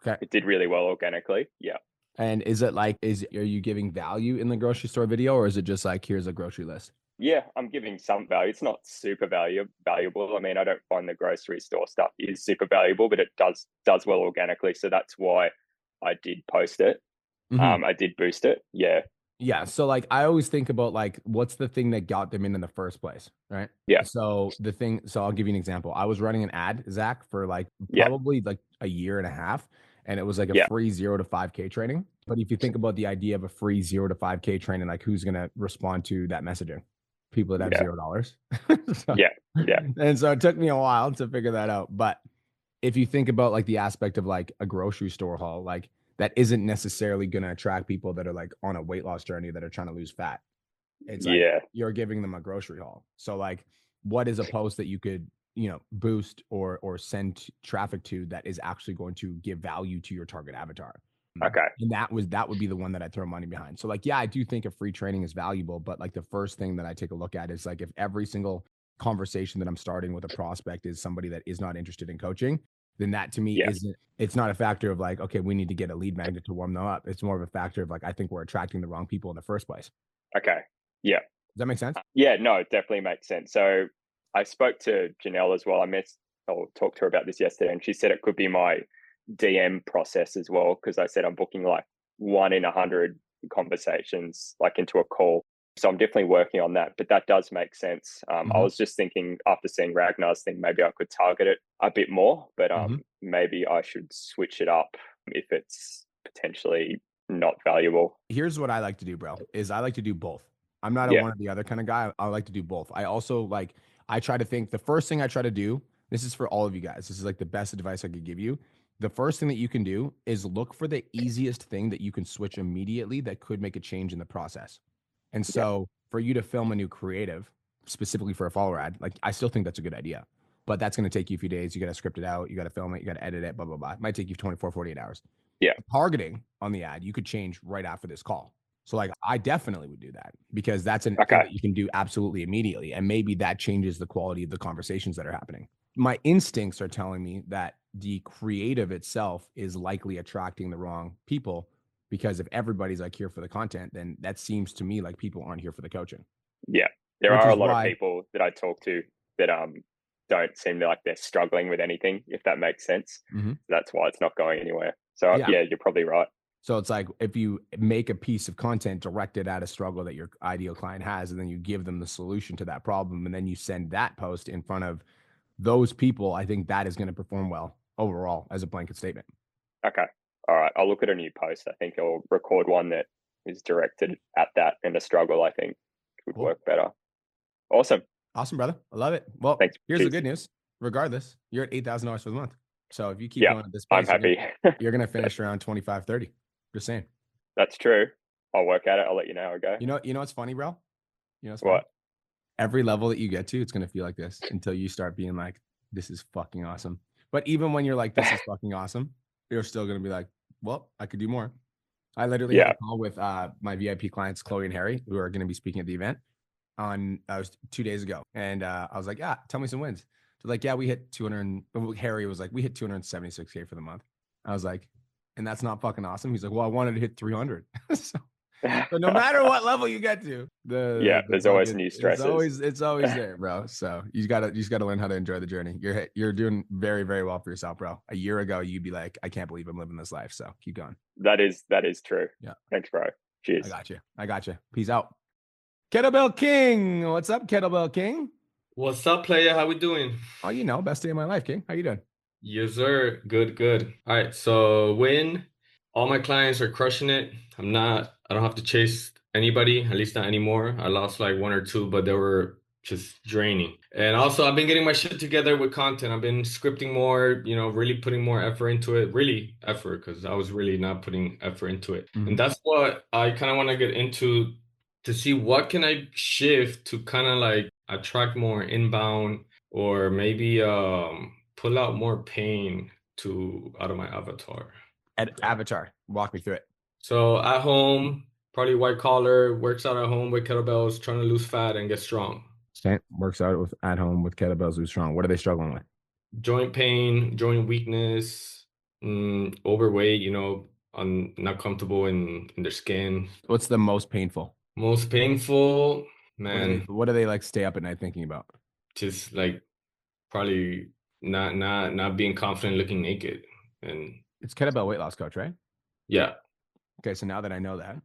Okay. It did really well organically. Yeah. And is it like, are you giving value in the grocery store video, or is it just like, here's a grocery list? Yeah, I'm giving some value. It's not super valuable. I mean, I don't find the grocery store stuff is super valuable, but it does well organically. So that's why I did post it. I did boost it. Yeah. Yeah. So like, I always think about like, what's the thing that got them in the first place? Right. Yeah. So I'll give you an example. I was running an ad, Zach, for like probably like a year and a half. And it was like a free 0 to 5K training. But if you think about the idea of a free 0 to 5K training, like who's going to respond to that messaging? People that have $0. So, yeah. And so it took me a while to figure that out. But if you think about like the aspect of like a grocery store haul, like that isn't necessarily going to attract people that are like on a weight loss journey that are trying to lose fat. It's like you're giving them a grocery haul. So like, what is a post that you could, boost or send traffic to that is actually going to give value to your target avatar? Okay. And that would be the one that I throw money behind. So like, yeah, I do think a free training is valuable, but like the first thing that I take a look at is like, if every single conversation that I'm starting with a prospect is somebody that is not interested in coaching, then that to me it's not a factor of like, okay, we need to get a lead magnet to warm them up. It's more of a factor of like, I think we're attracting the wrong people in the first place. Okay. Yeah. Does that make sense? Yeah, no, it definitely makes sense. So I spoke to Janelle as well. I talked to her about this yesterday, and she said it could be my DM process as well, because I said I'm booking like 1 in 100 conversations like into a call. So I'm definitely working on that, but that does make sense. I was just thinking after seeing Ragnar's thing, maybe I could target it a bit more, but maybe I should switch it up if it's potentially not valuable. Here's what I like to do, bro, is I like to do both. I'm not a one or the other kind of guy. I like to do both. I also I try to think the first thing I try to do, this is for all of you guys. This is like the best advice I could give you. The first thing that you can do is look for the easiest thing that you can switch immediately that could make a change in the process. And so for you to film a new creative, specifically for a follower ad, like I still think that's a good idea, but that's going to take you a few days. You got to script it out. You got to film it. You got to edit it, blah, blah, blah. It might take you 24, 48 hours. Yeah. Targeting on the ad, you could change right after this call. So like, I definitely would do that because that's an thing that you can do absolutely immediately. And maybe that changes the quality of the conversations that are happening. My instincts are telling me that the creative itself is likely attracting the wrong people Because if everybody's like here for the content, then that seems to me like people aren't here for the coaching. Yeah, there Which are a is lot why- of people that I talk to that don't seem like they're struggling with anything, if that makes sense. Mhm. That's why it's not going anywhere. So Yeah. yeah, you're probably right. So it's like if you make a piece of content directed at a struggle that your ideal client has, and then you give them the solution to that problem, and then you send that post in front of those people, I think that is going to perform well overall as a blanket statement. Okay. All right. I'll look at a new post. I think I'll record one that is directed at that and a struggle. I think would Cool. work better. Awesome. Awesome, brother. I love it. Well, Thanks. here's the Cheers. good news. Regardless, you're at $8,000 for the month. So if you keep Yeah, going at this I'm pace, you're happy. you're going to finish around 25, 30. Just saying. That's true. I'll work at it. I'll let you know how I go. You know what's funny, bro? You know what's funny? What? Every level that you get to, it's going to feel like this until you start being like, this is fucking awesome. But even when you're like, this is fucking awesome, you're still going to be like, well, I could do more. I literally had a call with my VIP clients, Chloe and Harry, who are going to be speaking at the event was 2 days ago. And I was like, yeah, tell me some wins. So like, yeah, we hit 200. Harry was like, we hit 276K for the month. I was like, and that's not fucking awesome. He's like, well, I wanted to hit 300. so no matter what level you get to, there's always new stresses. It's always there, bro. So you just gotta learn how to enjoy the journey. You're doing very, very well for yourself, bro. A year ago, you'd be like, I can't believe I'm living this life. So keep going. That is true. Yeah. Thanks, bro. Cheers. I got you. Peace out. Kettlebell King. What's up, Kettlebell King? What's up, player? How we doing? Oh, best day of my life, King. How you doing? Yes, sir. Good. All right. So all my clients are crushing it. I don't have to chase anybody, at least not anymore. I lost like one or two, but they were just draining. And also I've been getting my shit together with content. I've been scripting more, really putting more effort into it, because I was really not putting effort into it. Mhm. And that's what I kind of want to get into, to see what can I shift to kind of like attract more inbound, or maybe pull out more pain out of my avatar. Avatar. Walk me through it. So at home, probably white collar, works out at home with kettlebells, trying to lose fat and get strong. Works out at home with kettlebells, who's strong. What are they struggling with? Joint pain, joint weakness, overweight, not comfortable in their skin. What's the most painful? Most painful, man, What do they like stay up at night thinking about? just like probably not being confident looking naked. And It's kettlebell weight loss coach, right? yeah. Okay, so now that I know that,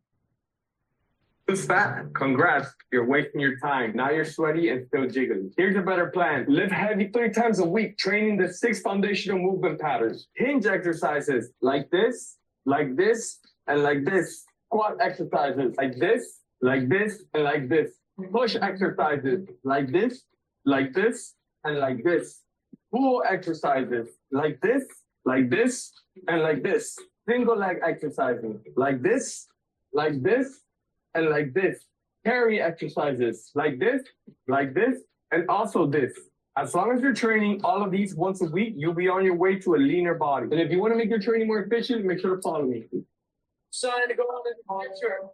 Who's fat? Congrats. You're wasting your time. Now you're sweaty and still jiggling. Here's a better plan. Lift heavy 3 times a week, training the 6 foundational movement patterns. Hinge exercises like this, and like this. Squat exercises like this, and like this. Push exercises like this, and like this. Pull exercises like this, and like this. Single leg exercises like this, and like this. Carry exercises like this, and also this. As long as you're training all of these once a week, you'll be on your way to a leaner body. And if you want to make your training more efficient, make sure to follow me. Sign to go on this sure.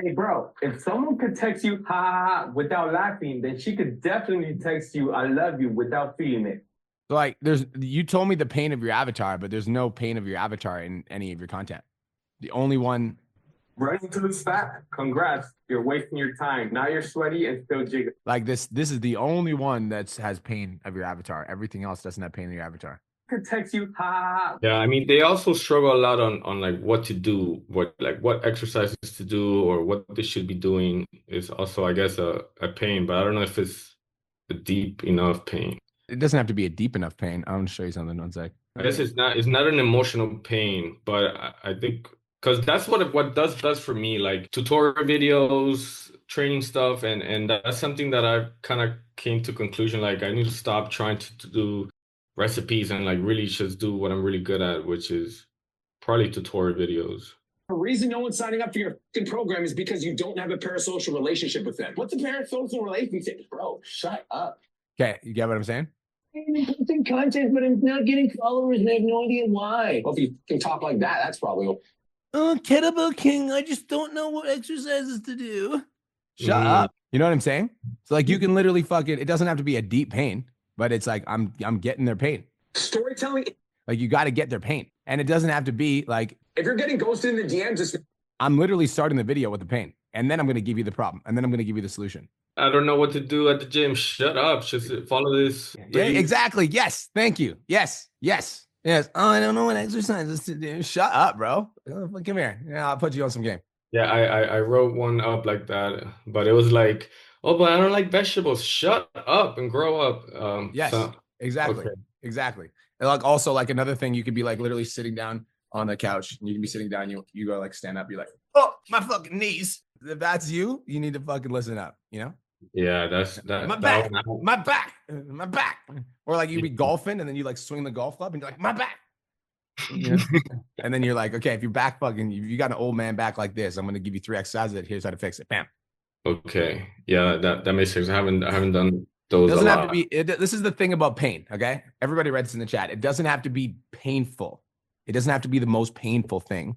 Hey, bro, if someone could text you, ha ha ha, without laughing, then she could definitely text you, I love you, without feeling it. like, you told me the pain of your avatar, but there's no pain of your avatar in any of your content. The only one. Running to lose fat? Congrats. You're wasting your time. Now you're sweaty and still jiggling. Like this is the only one that has pain of your avatar. Everything else doesn't have pain of your avatar. Could text you, ha ha ha. Yeah, I mean, they also struggle a lot on like what to do, what exercises to do, or what they should be doing is also, I guess, a pain, but I don't know if it's a deep enough pain. It doesn't have to be a deep enough pain. I'm gonna show you something one sec. I guess it's not an emotional pain, but I think because that's what does for me, like tutorial videos, training stuff, and that's something that I kind of came to conclusion, like I need to stop trying to do recipes and like really just do what I'm really good at, which is probably tutorial videos. The reason no one's signing up for your program is because you don't have a parasocial relationship with them. What's a parasocial relationship? Bro, shut up. Okay, you get what I'm saying? I'm posting content, but I'm not getting followers and I have no idea why. Well, if you can talk like that, that's probably... Kettlebell King, I just don't know what exercises to do. Shut up. You know what I'm saying? So like you can literally it doesn't have to be a deep pain, but it's like I'm getting their pain. Storytelling. Like you got to get their pain. And it doesn't have to be like If you're getting ghosted in the DMs, it's I'm literally starting the video with the pain, and then I'm going to give you the problem, and then I'm going to give you the solution. I don't know what to do at the gym. Shut up. Just follow this. Yeah, exactly. Yes. Thank you. Yes. Yes. Yes. Oh, I don't know what exercises to do. Shut up, bro. Come here. Yeah, I'll put you on some game. Yeah, I wrote one up like that, but it was like, oh, but I don't like vegetables. Shut up and grow up. Yes, exactly. okay. Exactly. And like also like another thing, you could be like literally sitting down on the couch and you can be sitting down, you go like stand up, you're like, oh, my fucking knees. If that's you, you need to fucking listen up, you know? Yeah, that My back, my back, my back. Or like you be golfing and then you like swing the golf club and you're like, my back. You know? And then you're like, okay, if your back fucking, you got an old man back like this, I'm gonna give you 3 exercises. Here's how to fix it. Bam. Okay. Yeah, that makes sense. I haven't done those. It doesn't have to be. This is the thing about pain. Okay, everybody read this in the chat. It doesn't have to be painful. It doesn't have to be the most painful thing.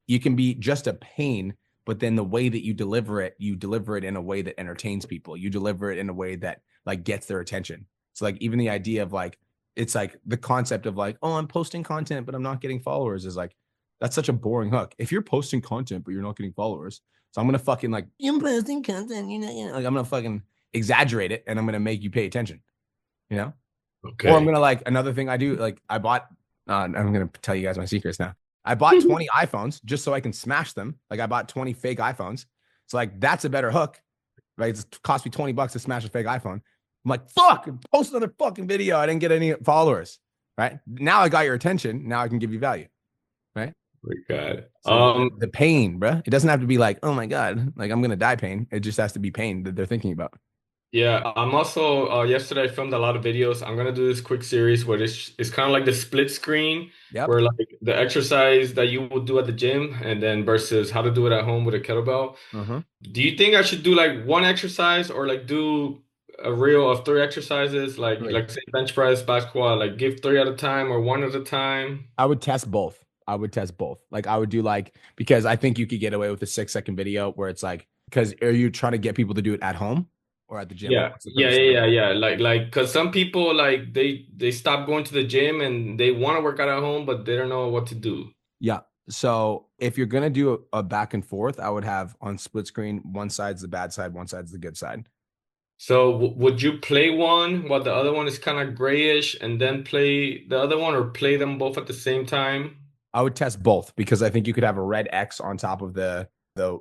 You can be just a pain, but then the way that you deliver it in a way that entertains people. You deliver it in a way that like gets their attention. So like even the idea of like, it's like the concept of like, oh, I'm posting content, but I'm not getting followers is like, that's such a boring hook. If you're posting content, but you're not getting followers, so I'm going to fucking like, you're posting content, you know, like I'm going to fucking exaggerate it and I'm going to make you pay attention, you know? Okay. Or I'm going to like, another thing I do, like I bought, I'm going to tell you guys my secrets now. I bought 20 iPhones just so I can smash them. Like I bought 20 fake iPhones. So like, that's a better hook, right? It cost me $20 to smash a fake iPhone. I'm like, fuck, post another fucking video. I didn't get any followers, right? Now I got your attention. Now I can give you value, right? We got it. So the pain, bro. It doesn't have to be like, oh my God, like I'm going to die pain. It just has to be pain that they're thinking about. Yeah, I'm also yesterday I filmed a lot of videos. I'm gonna do this quick series where it's kind of like the split screen, where like the exercise that you would do at the gym and then versus how to do it at home with a kettlebell. Do you think I should do like one exercise or like do a reel of 3 exercises, like say bench press, back squat, like give 3 at a time or 1 at a time? I would test both. Like I would do like, because I think you could get away with a 6-second video where it's like, because are you trying to get people to do it at home or at the gym? Yeah. Like, cause some people like they stop going to the gym and they want to work out at home, but they don't know what to do. Yeah. So if you're gonna do a back and forth, I would have on split screen, one side's the bad side, one side's the good side. So would you play one while the other one is kind of grayish and then play the other one, or play them both at the same time? I would test both, because I think you could have a red X on top of the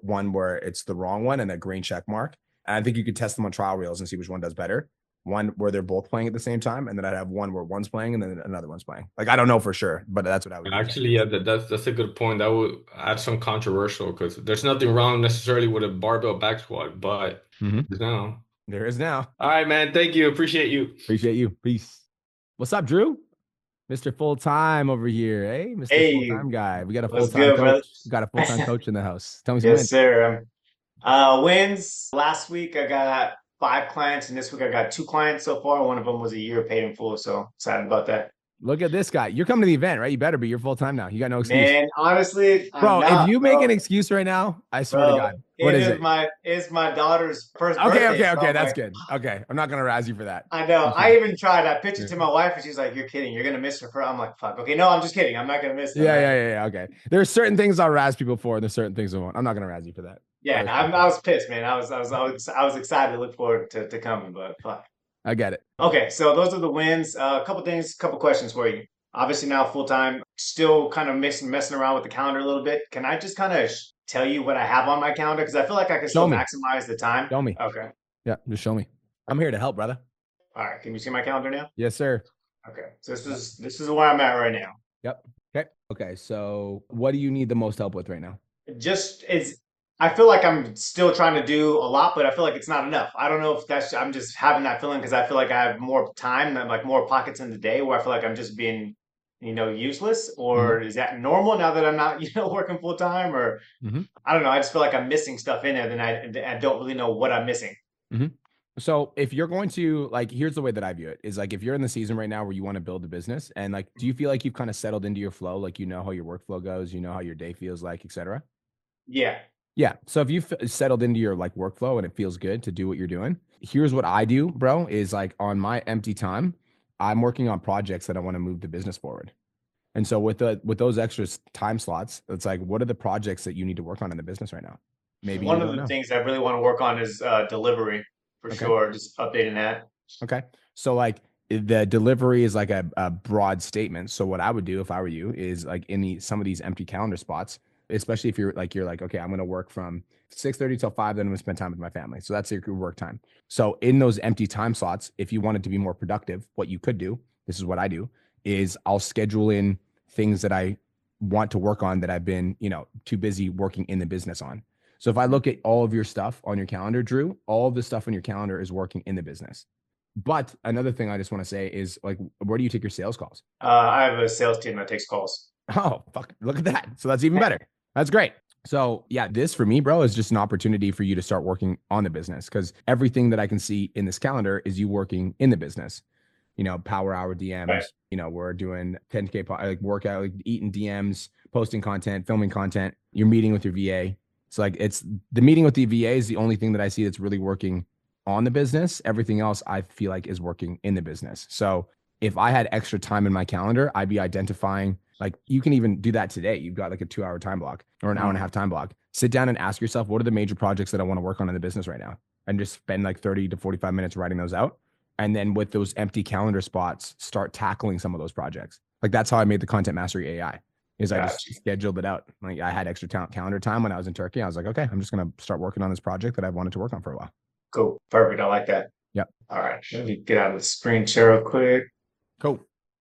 one where it's the wrong one and a green check mark. And I think you could test them on trial reels and see which one does better. One where they're both playing at the same time, and then I'd have one where one's playing and then another one's playing. Like, I don't know for sure, but that's what I would do. Actually, yeah, that's a good point. That would add some controversial, because there's nothing wrong necessarily with a barbell back squat, but there is now. All right, man. Thank you. Appreciate you. Appreciate you. Peace. What's up, Drew? Mr. Full Time over here, eh? Mr. Full Time guy. We got a full time coach. We got a full time coach in the house. Tell me some Yes, sir. Wins. Last week I got 5 clients, and this week I got 2 clients so far. One of them was a year paid in full, so excited about that. Look at this guy. You're coming to the event, right? You better be. You're full time now. You got no excuse. Man, honestly, bro, if you make an excuse right now, I swear to God. What is it? It's my daughter's first birthday. Okay. That's good. Okay. I'm not going to razz you for that. I know. I even tried. I pitched it to my wife, and she's like, you're kidding. You're going to miss her. I'm like, fuck. Okay, no, I'm just kidding. I'm not going to miss them. Yeah. Okay. There's certain things I'll razz people for, and there's certain things I won't. I'm not going to razz you for that. Yeah, I was pissed, man. I was excited to look forward to coming, but fuck. I get it. Okay, so those are the wins. A couple questions for you. Obviously now full time, still kind of messing around with the calendar a little bit. Can I just kind of tell you what I have on my calendar? Because I feel like I can still maximize the time. Show me. Okay. Yeah, just show me. I'm here to help, brother. All right. Can you see my calendar now? Yes, sir. Okay. So this is where I'm at right now. Yep. Okay. So what do you need the most help with right now? I feel like I'm still trying to do a lot, but I feel like it's not enough. I don't know if I'm just having that feeling because I feel like I have more time and like more pockets in the day where I feel like I'm just being, useless, or is that normal now that I'm not, working full time, or I don't know. I just feel like I'm missing stuff in there and I don't really know what I'm missing. So if you're going to here's the way that I view it is like, if you're in the season right now where you want to build a business and like, do you feel like you've kind of settled into your flow? Like, how your workflow goes, how your day feels like, et cetera. Yeah. Yeah. So if you've settled into your workflow and it feels good to do what you're doing, here's what I do, bro, is like on my empty time, I'm working on projects that I want to move the business forward. And so with those extra time slots, it's like, what are the projects that you need to work on in the business right now? Maybe one you of don't the know. things I really want to work on is delivery for Okay. sure. Just updating that. Okay. So like the delivery is like a broad statement. So what I would do if I were you is like in some of these empty calendar spots, especially if you're like, okay, I'm going to work from 6:30 till 5, then I'm going to spend time with my family. So that's your work time. So in those empty time slots, if you wanted to be more productive, what you could do, this is what I do, is I'll schedule in things that I want to work on that I've been, too busy working in the business on. So if I look at all of your stuff on your calendar, Drew, all of the stuff on your calendar is working in the business. But another thing I just want to say is like, where do you take your sales calls? I have a sales team that takes calls. Oh, fuck. Look at that. So that's even better. That's great. So yeah, this for me, bro, is just an opportunity for you to start working on the business, because everything that I can see in this calendar is you working in the business. Power hour DMs, Right. We're doing 10K like workout, like eating DMs, posting content, filming content. You're meeting with your VA. It's like, it's the meeting with the VA is the only thing that I see that's really working on the business. Everything else I feel like is working in the business. So if I had extra time in my calendar, I'd be identifying, like, you can even do that today. You've got like a 2-hour time block or an hour and a half time block. Sit down and ask yourself, what are the major projects that I want to work on in the business right now? And just spend like 30 to 45 minutes writing those out. And then with those empty calendar spots, start tackling some of those projects. Like, that's how I made the Content Mastery AI, is I just scheduled it out. Like, I had extra calendar time when I was in Turkey. I was like, okay, I'm just going to start working on this project that I've wanted to work on for a while. Cool. Perfect. I like that. Yep. All right. Let me get out of the screen share real quick. Cool.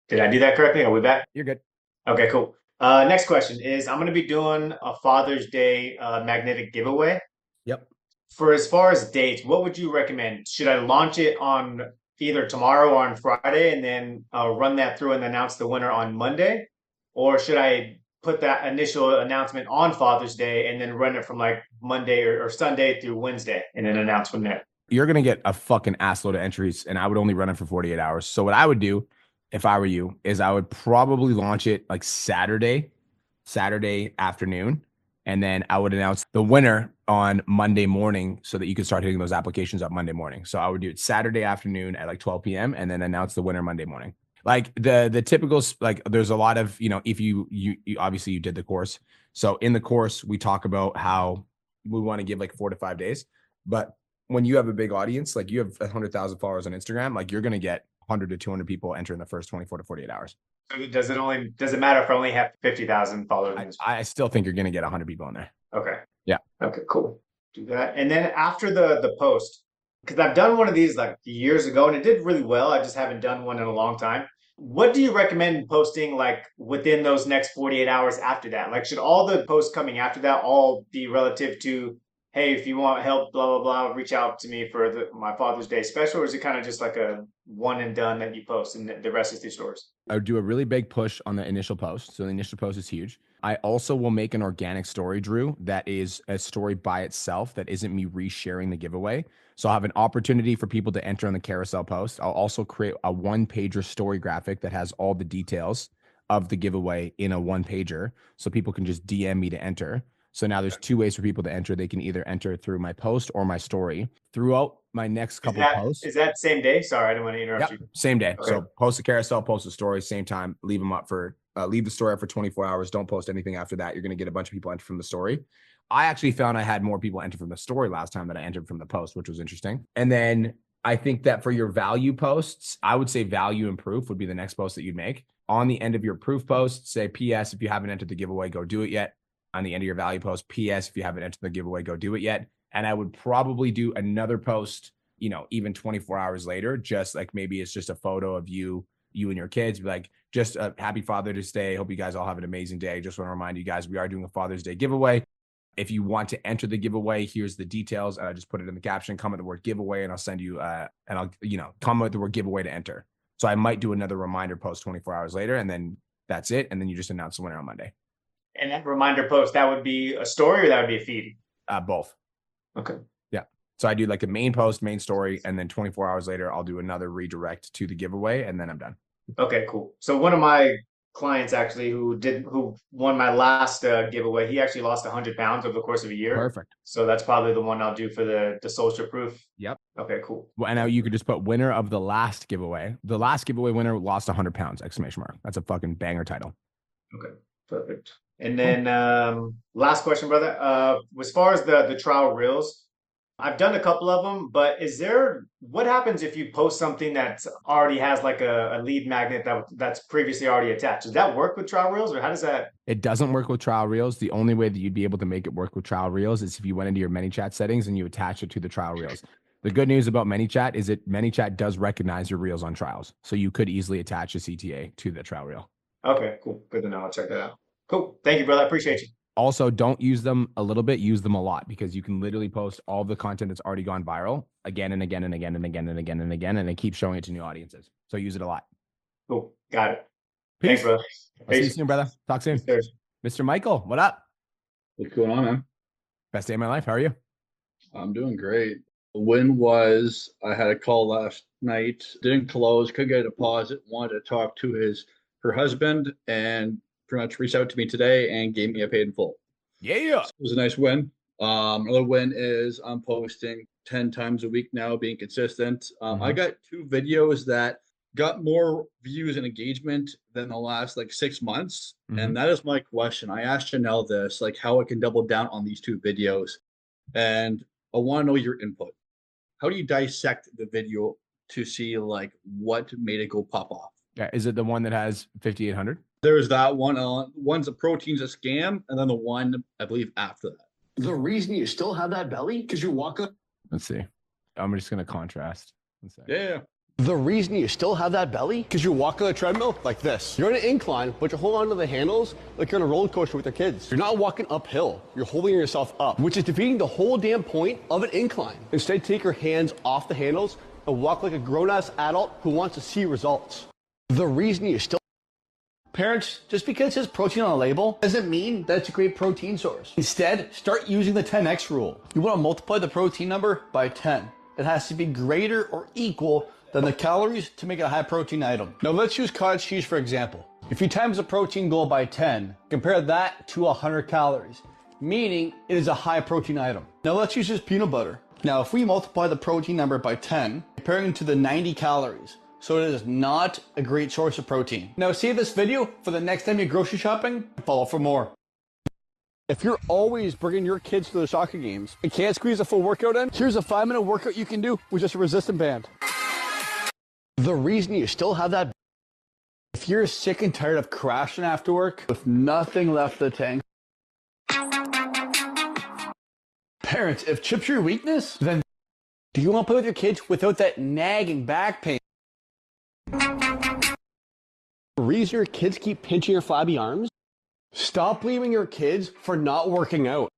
Did I do that correctly? Are we back? You're good. Okay, cool. Next question is, I'm going to be doing a Father's Day magnetic giveaway. Yep. For as far as dates, what would you recommend? Should I launch it on either tomorrow or on Friday and then run that through and announce the winner on Monday? Or should I put that initial announcement on Father's Day and then run it from like Monday or Sunday through Wednesday and then announce from there? You're going to get a fucking assload of entries, and I would only run it for 48 hours. So what I would do if I were you is I would probably launch it like Saturday afternoon. And then I would announce the winner on Monday morning so that you can start hitting those applications up Monday morning. So I would do it Saturday afternoon at like 12 p.m. and then announce the winner Monday morning. Like the typical, like, there's a lot of, if you obviously you did the course. So in the course, we talk about how we want to give like 4 to 5 days. But when you have a big audience, like you have 100,000 followers on Instagram, like you're going to get 100 to 200 people enter in the first 24 to 48 hours. So does it matter if I only have 50,000 followers? I still think you're going to get 100 people in there. Okay. Yeah. Okay, cool. Do that. And then after the post, because I've done one of these like years ago and it did really well. I just haven't done one in a long time. What do you recommend posting like within those next 48 hours after that? Like, should all the posts coming after that all be relative to, hey, if you want help, blah, blah, blah, reach out to me for my Father's Day special? Or is it kind of just like a one and done that you post and the rest is through stories? I would do a really big push on the initial post. So the initial post is huge. I also will make an organic story, Drew, that is a story by itself that isn't me resharing the giveaway. So I'll have an opportunity for people to enter on the carousel post. I'll also create a 1-pager story graphic that has all the details of the giveaway in a 1-pager. So people can just DM me to enter. So now there's 2 ways for people to enter. They can either enter through my post or my story. Throughout my next couple of posts. Is that same day? Sorry, I didn't want to interrupt you. Same day. Okay. So post a carousel, post a story, same time, leave them up for, leave the story up for 24 hours. Don't post anything after that. You're going to get a bunch of people enter from the story. I actually found I had more people enter from the story last time than I entered from the post, which was interesting. And then I think that for your value posts, I would say value and proof would be the next post that you'd make. On the end of your proof post, say, PS, if you haven't entered the giveaway, go do it yet. On the end of your value post, PS, if you haven't entered the giveaway, go do it yet. And I would probably do another post, even 24 hours later, just like maybe it's just a photo of you and your kids, be like, just a happy Father's Day. Hope you guys all have an amazing day. Just want to remind you guys, we are doing a Father's Day giveaway. If you want to enter the giveaway, here's the details. And I just put it in the caption, comment the word giveaway, and I'll send you, and I'll, comment the word giveaway to enter. So I might do another reminder post 24 hours later, and then that's it. And then you just announce the winner on Monday. And that reminder post, that would be a story or that would be a feed? Both. Okay. Yeah. So I do like a main post, main story, and then 24 hours later, I'll do another redirect to the giveaway, and then I'm done. Okay, cool. So one of my clients actually who won my last giveaway, he actually lost 100 pounds over the course of a year. Perfect. So that's probably the one I'll do for the social proof. Yep. Okay, cool. Well, and now you could just put winner of the last giveaway. The last giveaway winner lost 100 pounds, exclamation mark. That's a fucking banger title. Okay, perfect. And then last question, brother. As far as the trial reels, I've done a couple of them, but what happens if you post something that already has like a lead magnet that's previously already attached? Does that work with trial reels, or how does that? It doesn't work with trial reels. The only way that you'd be able to make it work with trial reels is if you went into your ManyChat settings and you attach it to the trial reels. The good news about ManyChat is that ManyChat does recognize your reels on trials. So you could easily attach a CTA to the trial reel. Okay, cool. Good to know. I'll check that out. Cool. Thank you, brother. I appreciate you. Also, don't use them a little bit, use them a lot, because you can literally post all the content that's already gone viral again and again and again and again and again and again, and then keep showing it to new audiences. So use it a lot. Cool. Got it. Peace. Thanks, brother. I'll see you soon, brother. Talk soon. Peace. Mr. Michael, what up? What's going on, man? Best day of my life. How are you? I'm doing great. The win was I had a call last night, didn't close, couldn't get a deposit, wanted to talk to her husband, and pretty much reached out to me today and gave me a paid in full. Yeah. So it was a nice win. Another win is I'm posting 10 times a week now, being consistent. I got 2 videos that got more views and engagement than the last like 6 months. And that is my question. I asked Chanel this, like how I can double down on these 2 videos. And I want to know your input. How do you dissect the video to see like what made it go pop off? Yeah. Is it the one that has 5,800? There's that one. One's a protein's a scam, and then the one I believe after that. The reason you still have that belly because you walk up. Let's see. I'm just going to contrast. Yeah. The reason you still have that belly because you walk on a treadmill like this. You're on an incline, but you're holding onto the handles like you're on a roller coaster with your kids. You're not walking uphill. You're holding yourself up, which is defeating the whole damn point of an incline. Instead, take your hands off the handles and walk like a grown-ass adult who wants to see results. The reason you still... Parents, just because it says protein on a label doesn't mean that it's a great protein source. Instead, start using the 10x rule. You want to multiply the protein number by 10. It has to be greater or equal than the calories to make it a high protein item. Now let's use cottage cheese for example. If you times the protein goal by 10, compare that to 100 calories, meaning it is a high protein item. Now let's use this peanut butter. Now if we multiply the protein number by 10, comparing it to the 90 calories, so it is not a great source of protein. Now save this video for the next time you're grocery shopping, follow for more. If you're always bringing your kids to the soccer games and can't squeeze a full workout in, here's a 5-minute workout you can do with just a resistant band. The reason you still have that, if you're sick and tired of crashing after work with nothing left in the tank. Parents, if chips are your weakness, then do you want to play with your kids without that nagging back pain? The reason your kids keep pinching your flabby arms? Stop blaming your kids for not working out.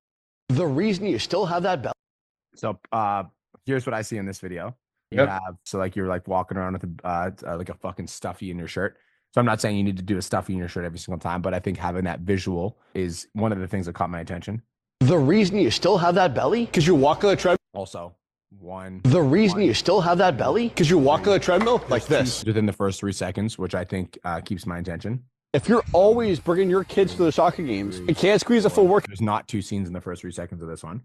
The reason you still have that belly. So here's what I see in this video. You have, so like you're like walking around with like a fucking stuffy in your shirt. So I'm not saying you need to do a stuffy in your shirt every single time, but I think having that visual is one of the things that caught my attention. The reason you still have that belly because you walk on a treadmill. Also, one. The reason you still have that belly because you walk on a treadmill like this. Within the first 3 seconds, which I think keeps my attention. If you're always bringing your kids to the soccer games and can't squeeze a full workout. There's not 2 scenes in the first 3 seconds of this one.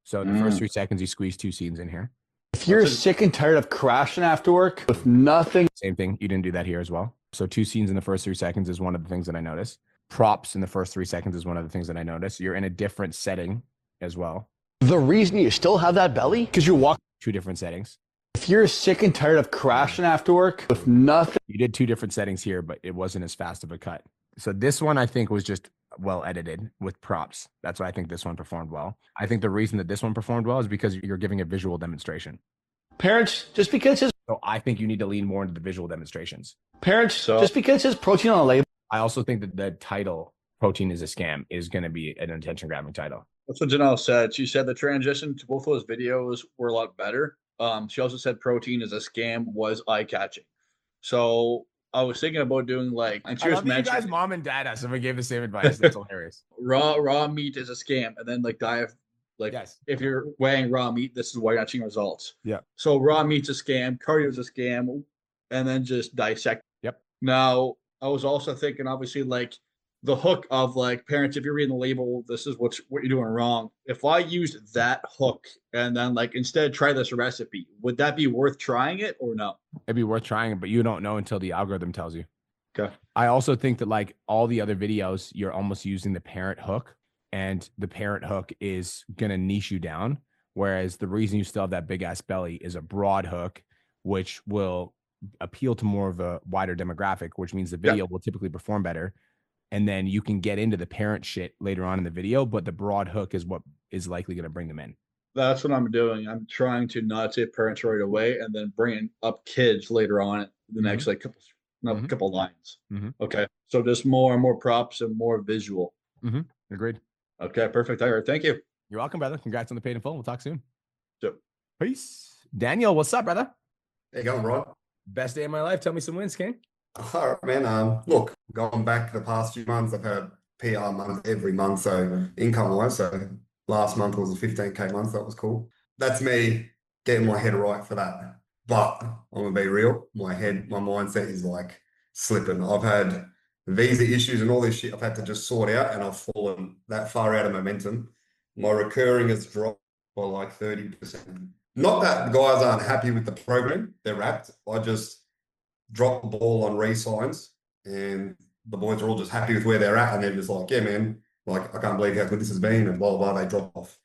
So in the first 3 seconds, you squeeze 2 scenes in here. If you're sick and tired of crashing after work with nothing. Same thing. You didn't do that here as well. So 2 scenes in the first 3 seconds is one of the things that I noticed. Props in the first 3 seconds is one of the things that I noticed. You're in a different setting as well. The reason you still have that belly because you walk 2 different settings. If you're sick and tired of crashing after work with nothing. You did 2 different settings here, but it wasn't as fast of a cut. So this one I think was just well edited with props. That's why I think this one performed well. I think the reason that this one performed well is because you're giving a visual demonstration. Parents, just because his. So I think you need to lean more into the visual demonstrations. Parents, just because his protein on a label. I also think that the title, Protein is a Scam, is going to be an attention grabbing title. That's what Janelle said. She said the transition to both of those videos were a lot better. She also said Protein is a Scam was eye catching. So I was thinking about doing like, and she I was love that you mentioning guys mom and dad us if we gave the same advice. That's hilarious. raw meat is a scam, and then like Yes. if you're weighing raw meat, this is why you're not seeing results. Yeah. So raw meat's a scam, cardio is a scam, and then just dissect. Yep. Now I was also thinking, obviously, like the hook of like parents, if you're reading the label, this is what you're doing wrong. If I used that hook and then like instead try this recipe, would that be worth trying it or no? It'd be worth trying it, but you don't know until the algorithm tells you. Okay. I also think that like all the other videos, you're almost using the parent hook, and the parent hook is going to niche you down. Whereas the reason you still have that big ass belly is a broad hook, which will appeal to more of a wider demographic, which means the video will typically perform better. And then you can get into the parent shit later on in the video, but the broad hook is what is likely going to bring them in. That's what I'm doing. I'm trying to not say parents right away and then bringing up kids later on in the next like couple lines. Okay. So just more and more props and more visual. Agreed. Okay, perfect. All right. Thank you. You're welcome, brother. Congrats on the paid in full. We'll talk soon. Yep. Peace. Daniel, what's up, brother? How you going, Rod? Best day of my life. Tell me some wins, King. All right, man. Look, going back the past few months, I've had PR month every month, so income-wise. So last month was a 15K month. That was cool. That's me getting my head right for that. But I'm gonna be real. My mindset is like slipping. I've had visa issues and all this shit I've had to just sort out, and I've fallen that far out of momentum. My recurring has dropped by like 30%. Not that the guys aren't happy with the program, they're wrapped. I just dropped the ball on re-signs, and the boys are all just happy with where they're at, and they're just like, yeah, man, like I can't believe how good this has been, and blah, blah, blah, they drop off.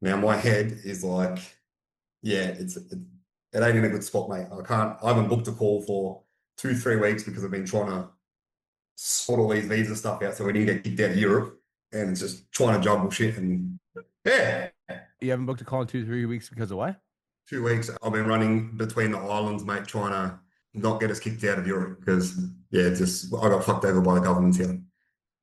Now my head is like, yeah, it ain't in a good spot, mate. I haven't booked a call for 2-3 weeks because I've been trying to sort all these visa stuff out so we didn't get kicked out of Europe, and it's just trying to juggle shit. And yeah. You haven't booked a call in 2-3 weeks because of what? 2 weeks. I've been running between the islands, mate, trying to not get us kicked out of Europe because, yeah, I got fucked over by the government here.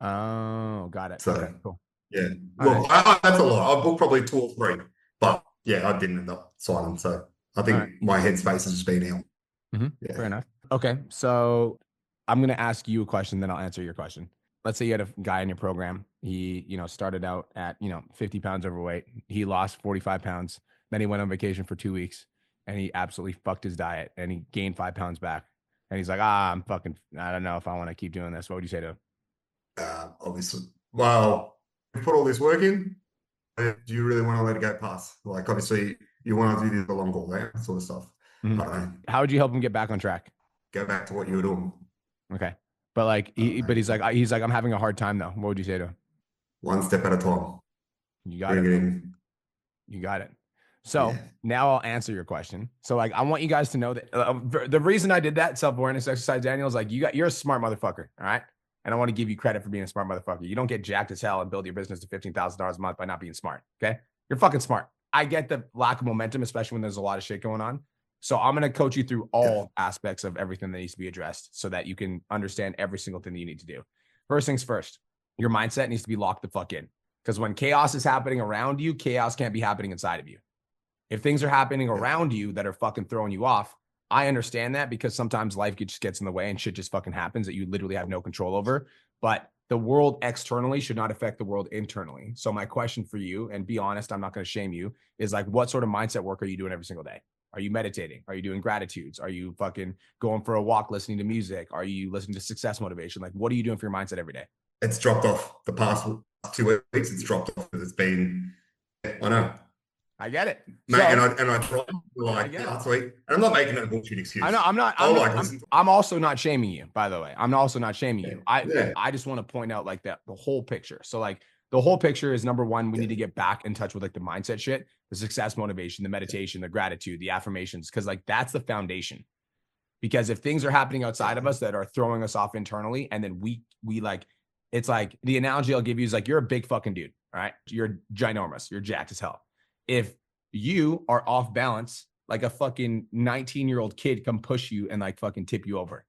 Oh, got it. So, okay, cool. Yeah. Look, that's a lot. I booked probably 2 or 3, but yeah, I didn't end up signing. So I think my headspace has just been out. Yeah. Fair enough. Okay. So I'm going to ask you a question, then I'll answer your question. Let's say you had a guy in your program. He, started out at, 50 pounds overweight. He lost 45 pounds. Then he went on vacation for 2 weeks and he absolutely fucked his diet and he gained 5 pounds back. And he's like, I don't know if I want to keep doing this. What would you say to him? Obviously, well, you put all this work in, do you really want to let it go past? Like, obviously, you want to do the long haul, that sort of stuff. How would you help him get back on track? Go back to what you were doing. Okay. But like, he's like, I'm having a hard time though. What would you say to him? One step at a time. You got it. You got it. So now I'll answer your question. So like, I want you guys to know that the reason I did that self-awareness exercise, Daniel, is like, you're a smart motherfucker. All right. And I want to give you credit for being a smart motherfucker. You don't get jacked as hell and build your business to $15,000 a month by not being smart. Okay. You're fucking smart. I get the lack of momentum, especially when there's a lot of shit going on. So I'm going to coach you through all aspects of everything that needs to be addressed so that you can understand every single thing that you need to do. First things first, your mindset needs to be locked the fuck in. Because when chaos is happening around you, chaos can't be happening inside of you. If things are happening around you that are fucking throwing you off, I understand that because sometimes life just gets in the way and shit just fucking happens that you literally have no control over. But the world externally should not affect the world internally. So my question for you, and be honest, I'm not going to shame you, is like, what sort of mindset work are you doing every single day? Are you meditating? Are you doing gratitudes? Are you fucking going for a walk, listening to music? Are you listening to success motivation? Like, what are you doing for your mindset every day? It's dropped off the past 2 weeks. It's dropped off because it's been, I know. I get it. Mate, and I tried like last week. And I'm not making it a bullshit excuse. I know. I'm also not shaming you, by the way. I'm also not shaming you. I just want to point out like that the whole picture. So like the whole picture is number one, we need to get back in touch with like the mindset shit, the success motivation, the meditation, the gratitude, the affirmations, because like that's the foundation. Because if things are happening outside of us that are throwing us off internally, and then we like, it's like the analogy I'll give you is like, you're a big fucking dude, all right? You're ginormous. You're jacked as hell. If you are off balance, like a fucking 19-year-old kid come push you and like fucking tip you over.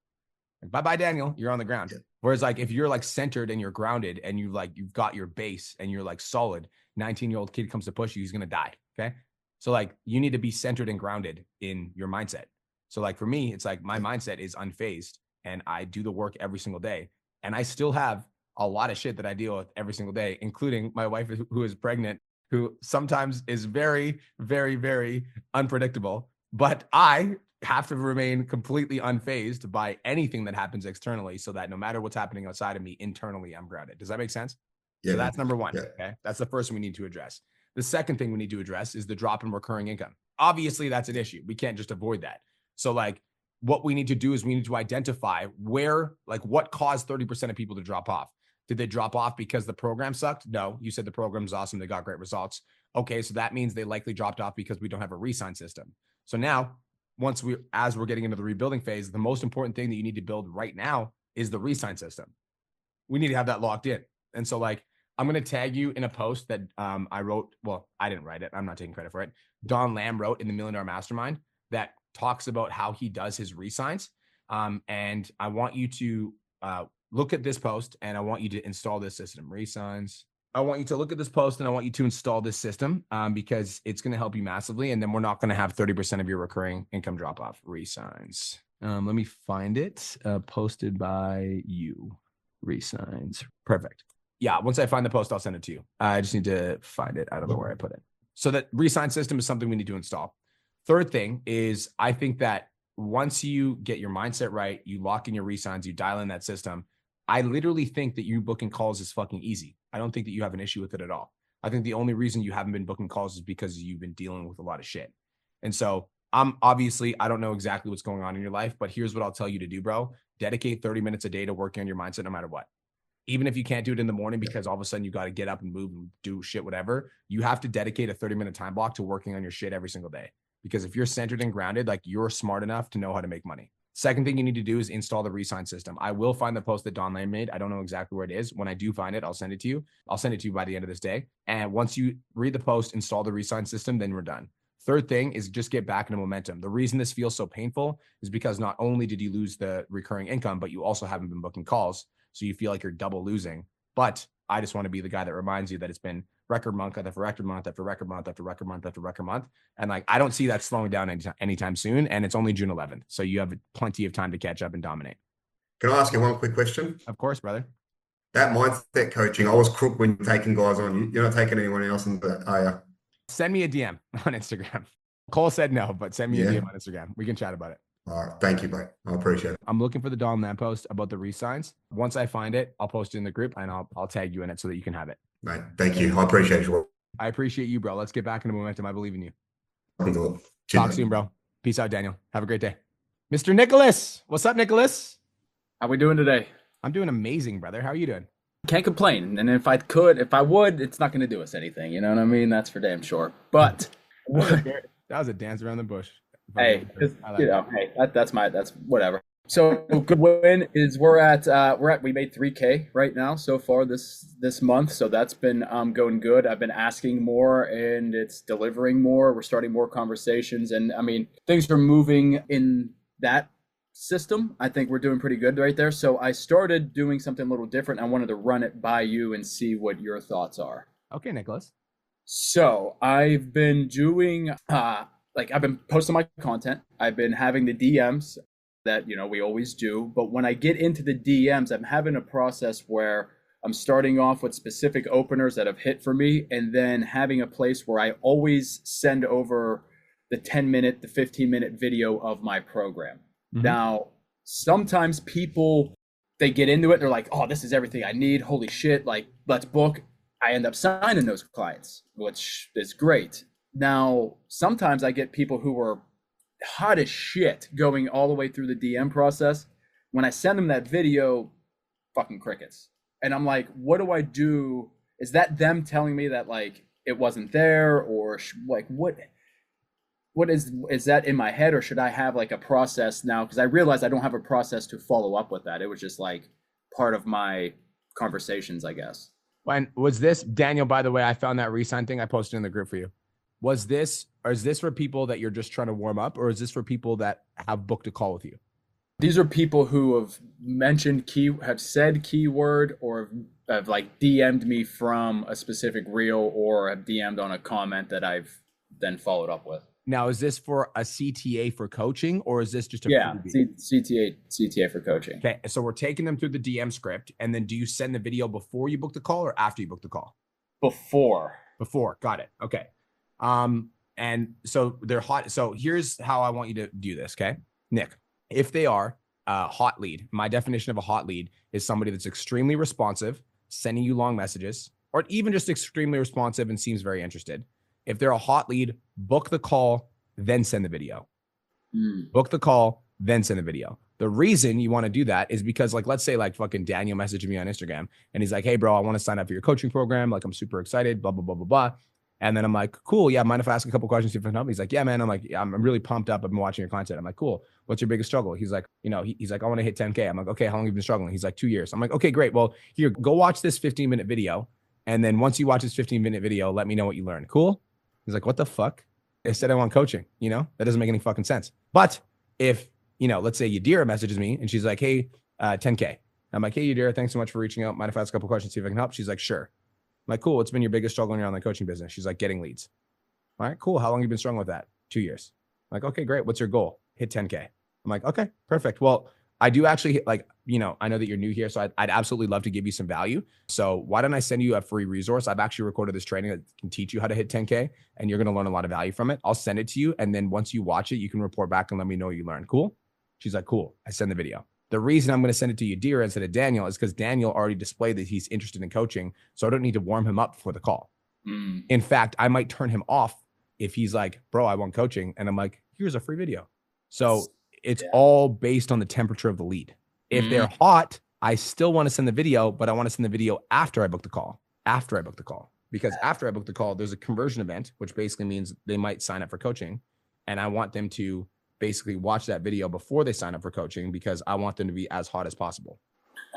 Like, bye-bye, Daniel, you're on the ground. Whereas like, if you're like centered and you're grounded and you've got your base and you're like solid, 19-year-old kid comes to push you, he's going to die. Okay. So like, you need to be centered and grounded in your mindset. So like, for me, it's like my mindset is unfazed and I do the work every single day. And I still have a lot of shit that I deal with every single day, including my wife who is pregnant, who sometimes is very, very, very unpredictable, but I have to remain completely unfazed by anything that happens externally so that no matter what's happening outside of me, internally, I'm grounded. Does that make sense? Yeah. So that's number one. Yeah. Okay. That's the first thing we need to address. The second thing we need to address is the drop in recurring income. Obviously, that's an issue. We can't just avoid that. So like, what we need to do is we need to identify where, like, what caused 30% of people to drop off. Did they drop off because the program sucked? No, you said the program's awesome. They got great results. Okay, so that means they likely dropped off because we don't have a re-sign system. So now, as we're getting into the rebuilding phase, the most important thing that you need to build right now is the re-sign system. We need to have that locked in. And so, like, I'm going to tag you in a post that I wrote. Well, I didn't write it. I'm not taking credit for it. Don Lamb wrote in the $1 Million Mastermind that talks about how he does his re-signs. And I want you to look at this post, and I want you to install this system. Re-signs. I want you to look at this post, and I want you to install this system because it's going to help you massively. And then we're not going to have 30% of your recurring income drop off. Re-signs. Let me find it. Posted by you. Re-signs. Perfect. Yeah. Once I find the post, I'll send it to you. I just need to find it. I don't know where I put it. So that re-sign system is something we need to install. Third thing is, I think that once you get your mindset right, you lock in your re-signs, you dial in that system. I literally think that you booking calls is fucking easy. I don't think that you have an issue with it at all. I think the only reason you haven't been booking calls is because you've been dealing with a lot of shit. And so I don't know exactly what's going on in your life, but here's what I'll tell you to do, bro. Dedicate 30 minutes a day to working on your mindset, no matter what. Even if you can't do it in the morning because all of a sudden you got to get up and move and do shit, whatever, you have to dedicate a 30-minute time block to working on your shit every single day. Because if you're centered and grounded, like, you're smart enough to know how to make money. Second thing you need to do is install the re-sign system. I will find the post that Don Lane made. I don't know exactly where it is. When I do find it, I'll send it to you. I'll send it to you by the end of this day. And once you read the post, install the re-sign system, then we're done. Third thing is just get back into momentum. The reason this feels so painful is because not only did you lose the recurring income, but you also haven't been booking calls. So you feel like you're double losing. But I just want to be the guy that reminds you that it's been record month after record month after record month after record month after record month. And, like, I don't see that slowing down anytime soon. And it's only June 11th. So you have plenty of time to catch up and dominate. Can I ask you one quick question? Of course, brother. That mindset coaching, I was crook when you're taking guys on. You're not taking anyone else into that, are you? Send me a DM on Instagram. Cole said no, but send me a DM on Instagram. We can chat about it. All right. Thank you, mate. I appreciate it. I'm looking for the Don Lamb post about the re-signs. Once I find it, I'll post it in the group, and I'll tag you in it so that you can have it. Mate, thank you. I appreciate you. I appreciate you, bro. Let's get back into momentum. I believe in you. Cheers, Talk soon, bro. Peace out, Daniel. Have a great day. Mr. Nicholas. What's up, Nicholas? How we doing today? I'm doing amazing, brother. How are you doing? Can't complain. And if I would, it's not going to do us anything. You know what I mean? That's for damn sure. But that was a dance around the bush. Hey, that's whatever. So good win is we made 3K right now so far this month. So that's been going good. I've been asking more and it's delivering more. We're starting more conversations, and I mean, things are moving in that system. I think we're doing pretty good right there. So I started doing something a little different. I wanted to run it by you and see what your thoughts are. Okay, Nicholas. So I've been doing I've been posting my content. I've been having the DMs that, we always do. But when I get into the DMs, I'm having a process where I'm starting off with specific openers that have hit for me, and then having a place where I always send over the 10-minute, the 15-minute video of my program. Mm-hmm. Now, sometimes people, they get into it. They're like, oh, this is everything I need. Holy shit. Like, let's book. I end up signing those clients, which is great. Now, sometimes I get people who are hot as shit going all the way through the DM process. When I send them that video, fucking crickets. And I'm like, what do I do? Is that them telling me that, like, it wasn't there, or like, what is that in my head, or should I have like a process now? Because I realized I don't have a process to follow up with that. It was just like part of my conversations, I guess. When was this, Daniel, by the way, I found that re-sign thing I posted in the group for you. Is this for people that you're just trying to warm up, or is this for people that have booked a call with you? These are people who have mentioned have said keyword, or have like DM'd me from a specific reel, or have DM'd on a comment that I've then followed up with. Now, is this for a CTA for coaching, or is this just a CTA for coaching? Okay, so we're taking them through the DM script, and then do you send the video before you book the call or after you book the call? Before, got it. Okay. And so they're hot. So here's how I want you to do this. Okay, Nick, if they are a hot lead, my definition of a hot lead is somebody that's extremely responsive, sending you long messages, or even just extremely responsive and seems very interested. If they're a hot lead, book the call, then send the video. Book the call, then send the video. The reason you want to do that is because, like, let's say like fucking Daniel messaged me on Instagram and he's like, hey bro, I want to sign up for your coaching program. Like, I'm super excited, blah, blah, blah, blah, blah. And then I'm like, cool. Yeah. Mind if I ask a couple questions? See if I can help? He's like, yeah, man. I'm like, yeah, I'm really pumped up. I've been watching your content. I'm like, cool. What's your biggest struggle? He's like, he's like, I want to hit 10K. I'm like, okay, how long have you been struggling? He's like, 2 years. I'm like, okay, great. Well, here, go watch this 15-minute video. And then once you watch this 15-minute video, let me know what you learned. Cool. He's like, what the fuck? I said I want coaching. That doesn't make any fucking sense. But if, let's say Yadira messages me and she's like, hey, 10K. I'm like, hey, Yadira, thanks so much for reaching out. Mind if I ask a couple questions, see if I can help? She's like, sure. I'm like, cool. What's been your biggest struggle in your online coaching business? She's like, getting leads. All right, cool. How long have you been struggling with that? 2 years. I'm like, okay, great. What's your goal? Hit 10K. I'm like, okay, perfect. Well, I do actually I know that you're new here, so I'd absolutely love to give you some value. So why don't I send you a free resource? I've actually recorded this training that can teach you how to hit 10K, and you're going to learn a lot of value from it. I'll send it to you. And then once you watch it, you can report back and let me know what you learned. Cool. She's like, cool. I send the video. The reason I'm going to send it to Yadira instead of Daniel is because Daniel already displayed that he's interested in coaching. So I don't need to warm him up for the call. In fact, I might turn him off if he's like, bro, I want coaching. And I'm like, here's a free video. So it's all based on the temperature of the lead. If they're hot, I still want to send the video, but I want to send the video after I book the call. Because after I book the call, there's a conversion event, which basically means they might sign up for coaching. And I want them to basically watch that video before they sign up for coaching because I want them to be as hot as possible.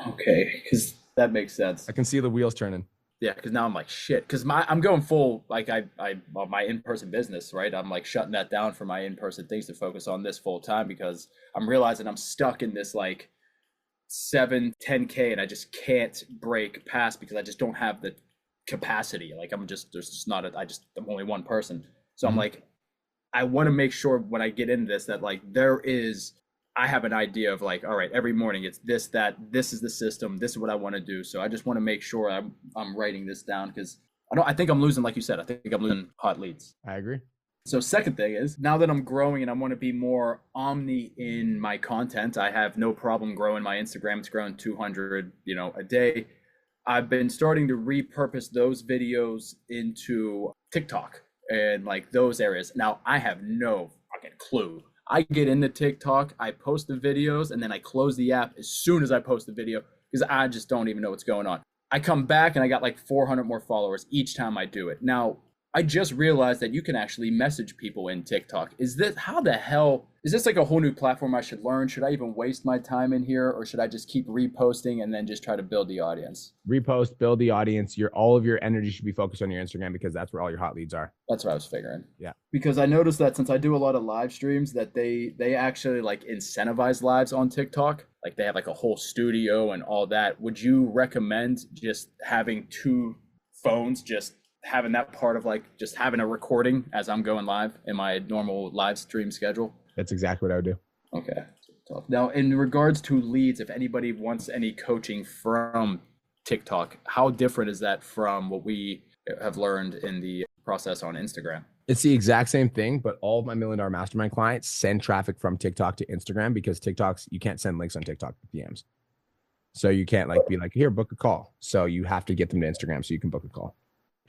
Okay, because that makes sense. I can see the wheels turning. Yeah, because now I'm like, shit, because I'm going full, like my in-person business, right? I'm like shutting that down for my in-person things to focus on this full time because I'm realizing I'm stuck in this like 7-10K and I just can't break past because I just don't have the capacity. Like I'm only one person. So I'm like, I want to make sure when I get into this that like I have an idea of like, all right, every morning it's this is the system. This is what I want to do. So I just want to make sure I'm writing this down because I think I'm losing, like you said, I think I'm losing hot leads. I agree. So second thing is now that I'm growing and I want to be more omni in my content, I have no problem growing my Instagram. It's growing 200, a day. I've been starting to repurpose those videos into TikTok and like those areas. Now I have no fucking clue. I get into TikTok, I post the videos, and then I close the app as soon as I post the video because I just don't even know what's going on. I come back and I got like 400 more followers each time I do it. Now, I just realized that you can actually message people in TikTok. Is this like a whole new platform I should learn? Should I even waste my time in here or should I just keep reposting and then just try to build the audience? Repost, build the audience. All of your energy should be focused on your Instagram because that's where all your hot leads are. That's what I was figuring. Yeah. Because I noticed that since I do a lot of live streams that they actually like incentivize lives on TikTok. Like they have like a whole studio and all that. Would you recommend just having 2 phones, just having that part of like just having a recording as I'm going live in my normal live stream schedule? That's exactly what I would do. Okay. Now, in regards to leads, if anybody wants any coaching from TikTok, how different is that from what we have learned in the process on Instagram? It's the exact same thing, but all of my $1 Million Mastermind clients send traffic from TikTok to Instagram because you can't send links on TikTok DMs. So you can't like be like, here, book a call. So you have to get them to Instagram so you can book a call.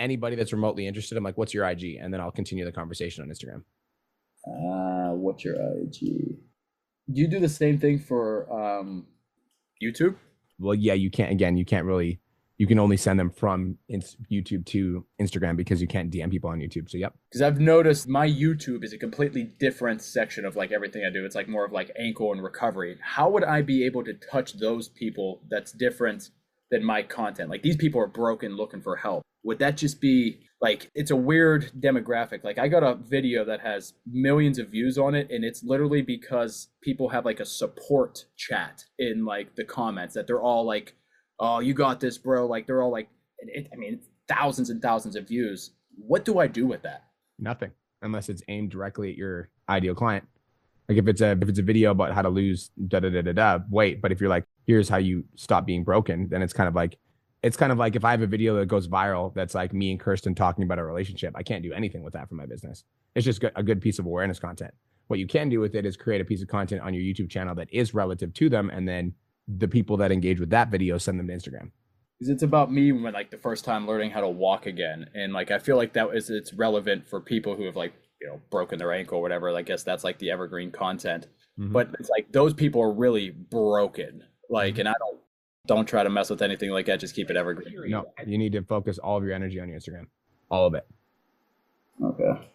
Anybody that's remotely interested, I'm like, what's your IG? And then I'll continue the conversation on Instagram. What's your IG? Do you do the same thing for YouTube? Well, yeah, you can't really, you can only send them from YouTube to Instagram because you can't DM people on YouTube. So, yep. Because I've noticed my YouTube is a completely different section of like everything I do. It's like more of like ankle and recovery. How would I be able to touch those people that's different than my content? Like these people are broken looking for help. Would that just be like, it's a weird demographic. Like I got a video that has millions of views on it. And it's literally because people have like a support chat in like the comments that they're all like, oh, you got this, bro. Like they're all like, thousands and thousands of views. What do I do with that? Nothing, unless it's aimed directly at your ideal client. Like if it's a video about how to lose weight, but if you're like, here's how you stop being broken, then it's kind of like if I have a video that goes viral, that's like me and Kirsten talking about a relationship, I can't do anything with that for my business. It's just a good piece of awareness content. What you can do with it is create a piece of content on your YouTube channel that is relative to them. And then the people that engage with that video, send them to Instagram. Because it's about me when like the first time learning how to walk again. And like, I feel like it's relevant for people who have like, broken their ankle or whatever. I guess that's like the evergreen content. But it's like those people are really broken. Like, and I don't try to mess with anything like that. Just keep it evergreen. No, you need to focus all of your energy on your Instagram. All of it. Okay.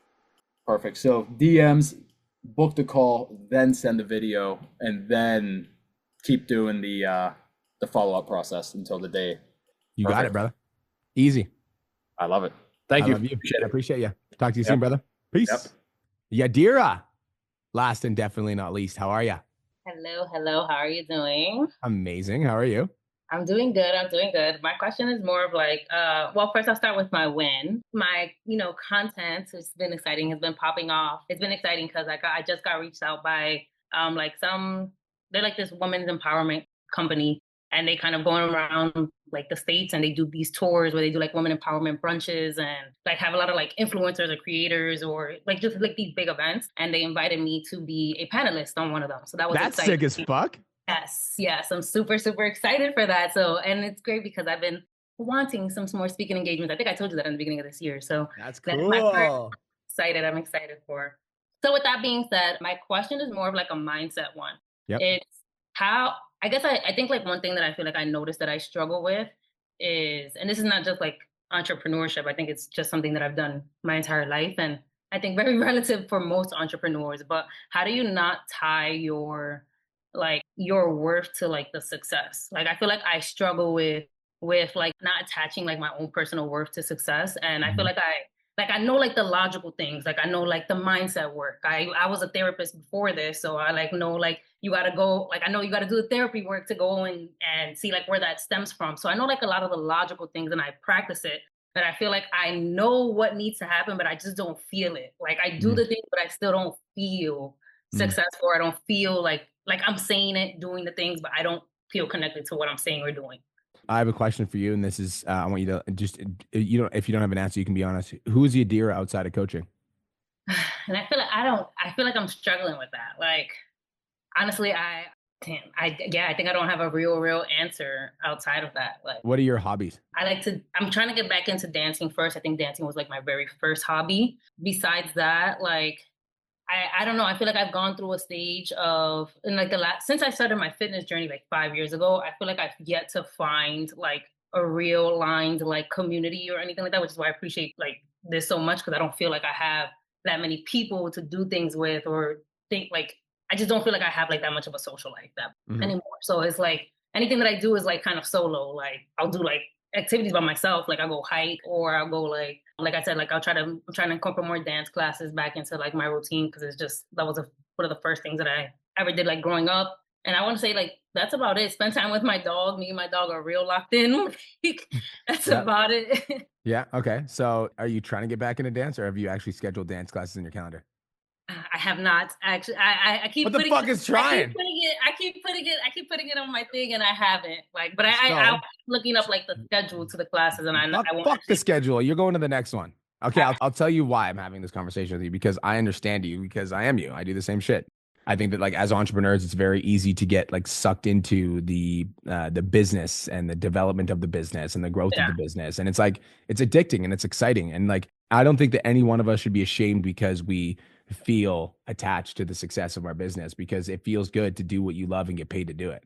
Perfect. So DMs, book the call, then send the video, and then keep doing the follow-up process until the day. You got it, brother. Easy. I love it. Thank you. I appreciate you. Talk to you soon, brother. Peace. Yadira, last and definitely not least, how are you? Hello. How are you doing? Amazing. How are you? I'm doing good. My question is more of like, well, first I'll start with my win. My, content has been exciting, has been popping off. It's been exciting because I just got reached out by they're like this women's empowerment company, and they kind of going around like the States, and they do these tours where they do like women empowerment brunches and like have a lot of like influencers or creators or like just like these big events. And they invited me to be a panelist on one of them. So that was That's exciting. sick as fuck. Yes. I'm super, super excited for that. So, and it's great because I've been wanting some more speaking engagements. I think I told you that in the beginning of this year. So that's cool. I'm excited for. So with that being said, my question is more of like a mindset one. Yep. It's how, I think like one thing that I feel like I noticed that I struggle with is, and this is not just like entrepreneurship. I think it's just something that I've done my entire life. And I think very relative for most entrepreneurs, but how do you not tie your worth to like the success? Like, I feel like I struggle with like not attaching like my own personal worth to success. And I feel like I know like the logical things, like I know like the mindset work. I was a therapist before this. So I like know like you got to go, like I know you got to do the therapy work to go and see like where that stems from. So I know like a lot of the logical things and I practice it, but I feel like I know what needs to happen, but I just don't feel it. Like I do the things, but I still don't feel successful. I don't feel like I'm saying it, doing the things, but I don't feel connected to what I'm saying or doing. I have a question for you, and this is I want you to just if you don't have an answer, you can be honest. Who is Yadira outside of coaching? And I feel like I'm struggling with that. Like honestly, I think I don't have a real answer outside of that. Like, what are your hobbies? I'm trying to get back into dancing first. I think dancing was like my very first hobby. Besides that, like I don't know. I feel like I've gone through a stage of, in like since I started my fitness journey like 5 years ago, I feel like I've yet to find like a real aligned like community or anything like that, which is why I appreciate like this so much, because I don't feel like I have that many people to do things with or think like, I just don't feel like I have like that much of a social life anymore. So it's like anything that I do is like kind of solo. Like I'll do like activities by myself. Like I'll go hike, or I'll go like I said, like I'm trying to incorporate more dance classes back into like my routine, because it's just, that was one of the first things that I ever did like growing up. And I want to say like, that's about it. Spend time with my dog. Me and my dog are real locked in. That's about it. Yeah. Okay. So are you trying to get back into dance, or have you actually scheduled dance classes in your calendar? I have not actually. I keep. What the fuck is trying? I keep putting it on my thing, and I haven't. Like, but I'm looking up like the schedule to the classes, and I won't. Fuck the schedule. You're going to the next one. Okay, I'll tell you why I'm having this conversation with you, because I understand you, because I am you. I do the same shit. I think that like as entrepreneurs, it's very easy to get like sucked into the business and the development of the business and the growth of the business, and it's like it's addicting and it's exciting, and like I don't think that any one of us should be ashamed because we feel attached to the success of our business, because it feels good to do what you love and get paid to do it.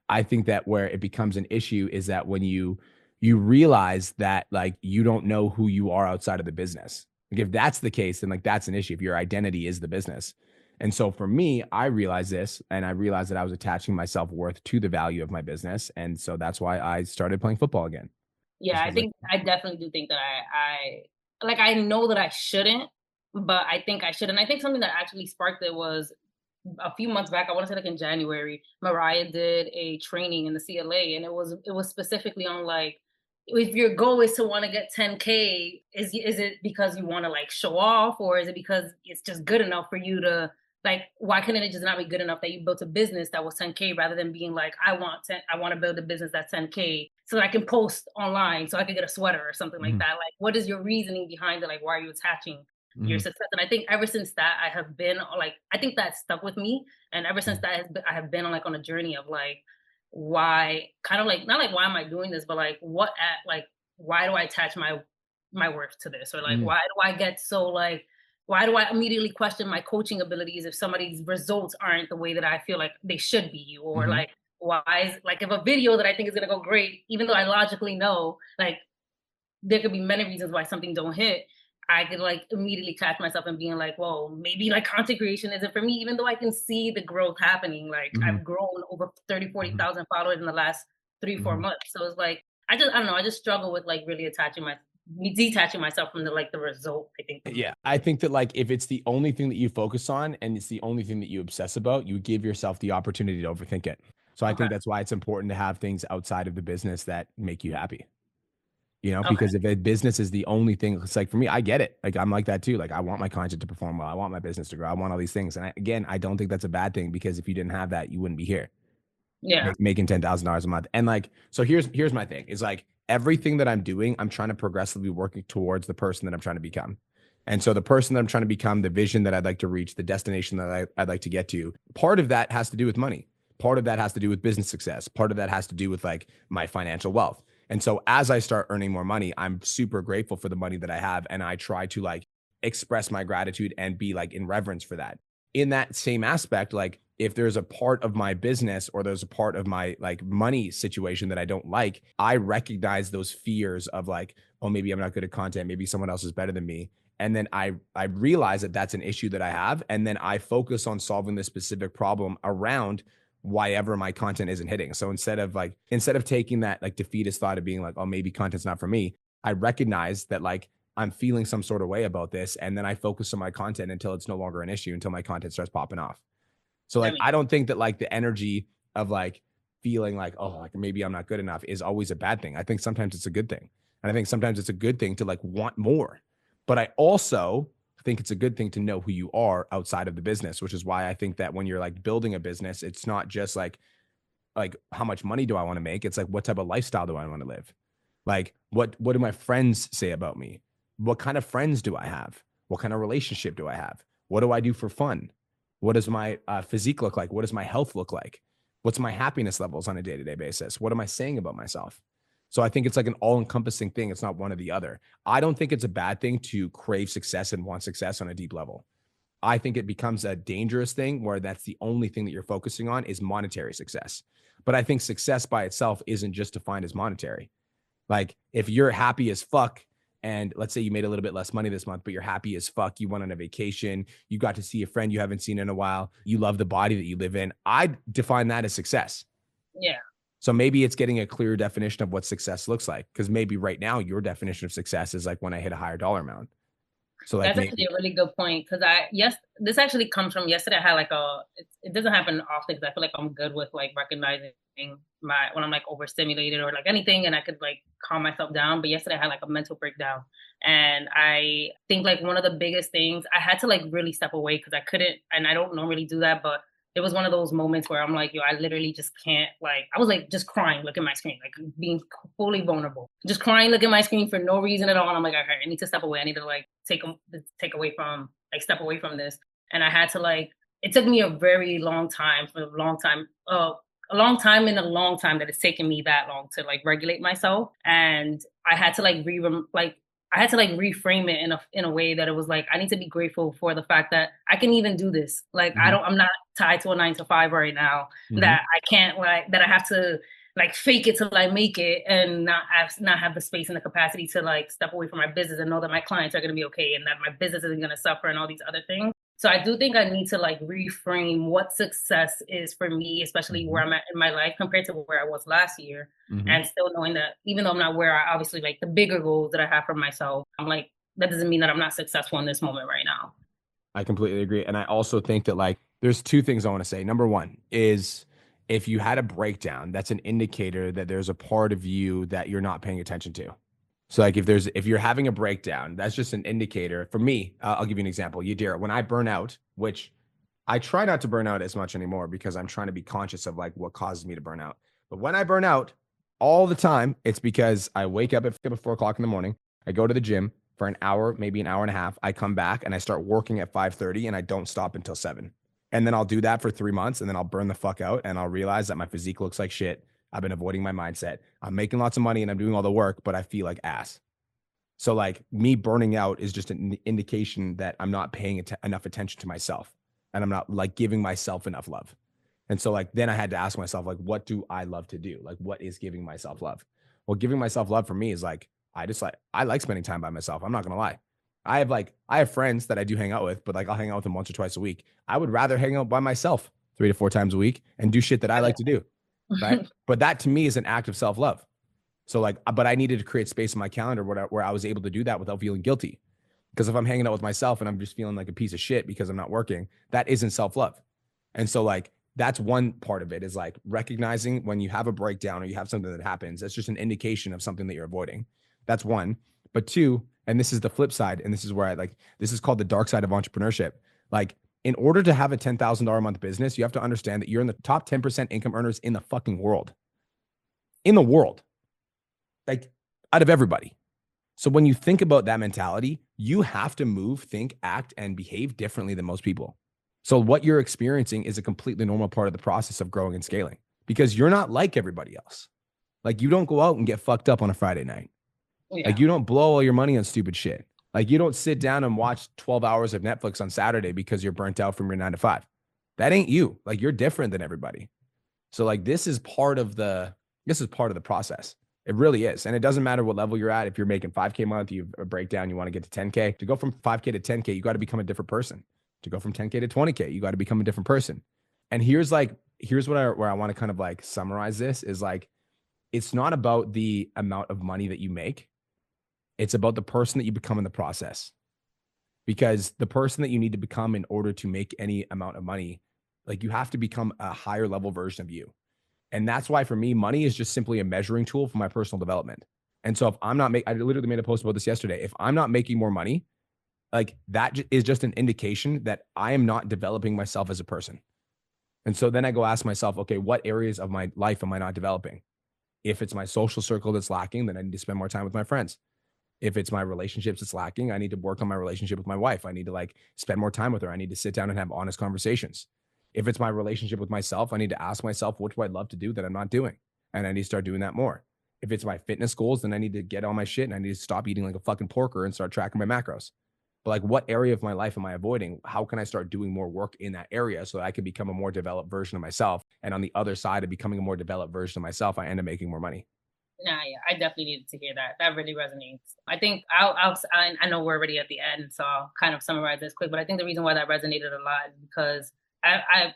I think that where it becomes an issue is that when you realize that like you don't know who you are outside of the business. Like if that's the case, then like that's an issue. If your identity is the business. And so for me, I realized this, and I realized that I was attaching my self-worth to the value of my business. And so that's why I started playing football again. Yeah, I think I definitely do think that I know that I shouldn't, but I think I should. And I think something that actually sparked it was a few months back. I want to say like in January, Mariah did a training in the CLA, and it was specifically on like, if your goal is to want to get 10K, is it because you want to like show off, or is it because it's just good enough for you to like, why couldn't it just not be good enough that you built a business that was 10K, rather than being like, I want to build a business that's 10K so that I can post online so I can get a sweater or something like that. Like, what is your reasoning behind it? Like, why are you attaching your success? And I think ever since that, I have been like, I think that stuck with me. And ever since that, I have been on a journey of like, why, kind of like, not like, why am I doing this, but like, why do I attach my worth to this? Or like, why do I get so like, why do I immediately question my coaching abilities if somebody's results aren't the way that I feel like they should be? Or Mhm. like, why is like if a video that I think is gonna go great, even though I logically know like there could be many reasons why something don't hit, I could like immediately catch myself and being like, whoa, maybe like content creation isn't for me, even though I can see the growth happening. Like Mhm. I've grown over 30, 40,000 followers in the last 3, 4 Mhm. months. So it's like, I don't know. I just struggle with like really detaching myself from the result, I think. Yeah, I think that like if it's the only thing that you focus on and it's the only thing that you obsess about, you give yourself the opportunity to overthink it. So I Okay. think that's why it's important to have things outside of the business that make you happy. You know, Okay. because if a business is the only thing, it's like for me, I get it. Like I'm like that too. Like I want my content to perform well. I want my business to grow. I want all these things. And again, I don't think that's a bad thing because if you didn't have that, you wouldn't be here Yeah. making $10,000 a month. And like, so here's my thing is like everything that I'm doing, I'm trying to progressively working towards the person that I'm trying to become. And so the person that I'm trying to become, the vision that I'd like to reach, the destination that I'd like to get to, part of that has to do with money. Part of that has to do with business success. Part of that has to do with like my financial wealth. And so as I start earning more money, I'm super grateful for the money that I have. And I try to like express my gratitude and be like in reverence for that. In that same aspect, like if there's a part of my business or there's a part of my like money situation that I don't like, I recognize those fears of like, oh, maybe I'm not good at content. Maybe someone else is better than me. And then I realize that that's an issue that I have. And then I focus on solving this specific problem around why ever my content isn't hitting. So instead of taking that like defeatist thought of being like, oh, maybe content's not for me, I recognize that like I'm feeling some sort of way about this. And then I focus on my content until it's no longer an issue, until my content starts popping off. So like, I don't think that like the energy of like feeling like, oh, like maybe I'm not good enough is always a bad thing. I think sometimes it's a good thing. And I think sometimes it's a good thing to like want more. But I also think it's a good thing to know who you are outside of the business, which is why I think that when you're like building a business, it's not just like how much money do I want to make? It's like, what type of lifestyle do I want to live? Like, what do my friends say about me? What kind of friends do I have? What kind of relationship do I have? What do I do for fun? What does my physique look like? What does my health look like? What's my happiness levels on a day-to-day basis? What am I saying about myself? So I think it's like an all-encompassing thing. It's not one or the other. I don't think it's a bad thing to crave success and want success on a deep level. I think it becomes a dangerous thing where that's the only thing that you're focusing on is monetary success. But I think success by itself isn't just defined as monetary. Like if you're happy as fuck and let's say you made a little bit less money this month, but you're happy as fuck, you went on a vacation, you got to see a friend you haven't seen in a while, you love the body that you live in, I define that as success. Yeah. So maybe it's getting a clear definition of what success looks like. Because maybe right now your definition of success is like when I hit a higher dollar amount. So like That's actually a really good point because this actually comes from yesterday. I had like it doesn't happen often because I feel like I'm good with like recognizing when I'm like overstimulated or like anything, and I could like calm myself down. But yesterday I had like a mental breakdown, and I think like one of the biggest things I had to like really step away because I couldn't, and I don't normally do that, but it was one of those moments where I'm like, yo, I literally just can't, like, I was like just crying, looking at my screen, like being fully vulnerable, just crying, looking at my screen for no reason at all. And I'm like, okay, I need to step away. I need to like step away from this. And I had to like, it took me a very long time in a long time that it's taken me that long to like regulate myself. And I had to like reframe it in a way that it was like, I need to be grateful for the fact that I can even do this. Like, I'm not tied to a 9-to-5 right now, that I can't that I have to like fake it till I make it and not have the space and the capacity to like step away from my business and know that my clients are going to be okay and that my business isn't going to suffer and all these other things. So I do think I need to like reframe what success is for me, especially where I'm at in my life compared to where I was last year. And still knowing that even though I'm not where I obviously like the bigger goals that I have for myself, I'm like, that doesn't mean that I'm not successful in this moment right now. I completely agree. And I also think that like, there's two things I want to say. Number one is if you had a breakdown, that's an indicator that there's a part of you that you're not paying attention to. So like if you're having a breakdown, that's just an indicator. For me, I'll give you an example. Yadira, when I burn out, which I try not to burn out as much anymore because I'm trying to be conscious of like what causes me to burn out. But when I burn out all the time, it's because I wake up at 4:00 in the morning. I go to the gym for an hour, maybe an hour and a half. I come back and I start working at 5:30 and I don't stop until 7. And then I'll do that for 3 months and then I'll burn the fuck out and I'll realize that my physique looks like shit. I've been avoiding my mindset. I'm making lots of money and I'm doing all the work, but I feel like ass. So like me burning out is just an indication that I'm not paying enough attention to myself, and I'm not like giving myself enough love. And so like, then I had to ask myself, like, what do I love to do? Like, what is giving myself love? Well, giving myself love for me is like, I like spending time by myself. I'm not going to lie. I have friends that I do hang out with, but like I'll hang out with them once or twice a week. I would rather hang out by myself 3 to 4 times a week and do shit that I like to do. Right. But that to me is an act of self-love. So like, but I needed to create space in my calendar where I was able to do that without feeling guilty. Because if I'm hanging out with myself and I'm just feeling like a piece of shit because I'm not working, that isn't self-love. And so like, that's one part of it, is like recognizing when you have a breakdown or you have something that happens, that's just an indication of something that you're avoiding. That's one. But two, and this is the flip side, and this is where this is called the dark side of entrepreneurship. Like, in order to have a $10,000 a month business, you have to understand that you're in the top 10% income earners in the fucking world. In the world. Like, out of everybody. So when you think about that mentality, you have to move, think, act, and behave differently than most people. So what you're experiencing is a completely normal part of the process of growing and scaling, because you're not like everybody else. Like, you don't go out and get fucked up on a Friday night. Yeah. Like, you don't blow all your money on stupid shit. Like, you don't sit down and watch 12 hours of Netflix on Saturday because you're burnt out from your 9 to 5. That ain't you. Like, you're different than everybody. So like, this is part of the process. It really is. And it doesn't matter what level you're at. If you're making 5K a month, you have a breakdown, you want to get to 10K. To go from 5K to 10K, you got to become a different person. To go from 10K to 20K, you got to become a different person. And here's where I want to kind of like summarize this is like, it's not about the amount of money that you make. It's about the person that you become in the process. Because the person that you need to become in order to make any amount of money, like, you have to become a higher level version of you. And that's why for me, money is just simply a measuring tool for my personal development. And so if I'm not I literally made a post about this yesterday. If I'm not making more money, like, that is just an indication that I am not developing myself as a person. And so then I go ask myself, okay, what areas of my life am I not developing? If it's my social circle that's lacking, then I need to spend more time with my friends. If it's my relationships that's lacking, I need to work on my relationship with my wife. I need to like spend more time with her. I need to sit down and have honest conversations. If it's my relationship with myself, I need to ask myself, what do I love to do that I'm not doing? And I need to start doing that more. If it's my fitness goals, then I need to get on my shit and I need to stop eating like a fucking porker and start tracking my macros. But like, what area of my life am I avoiding? How can I start doing more work in that area so that I can become a more developed version of myself? And on the other side of becoming a more developed version of myself, I end up making more money. Nah, yeah, I definitely needed to hear that. That really resonates. I think I know we're already at the end, so I'll kind of summarize this quick. But I think the reason why that resonated a lot is because I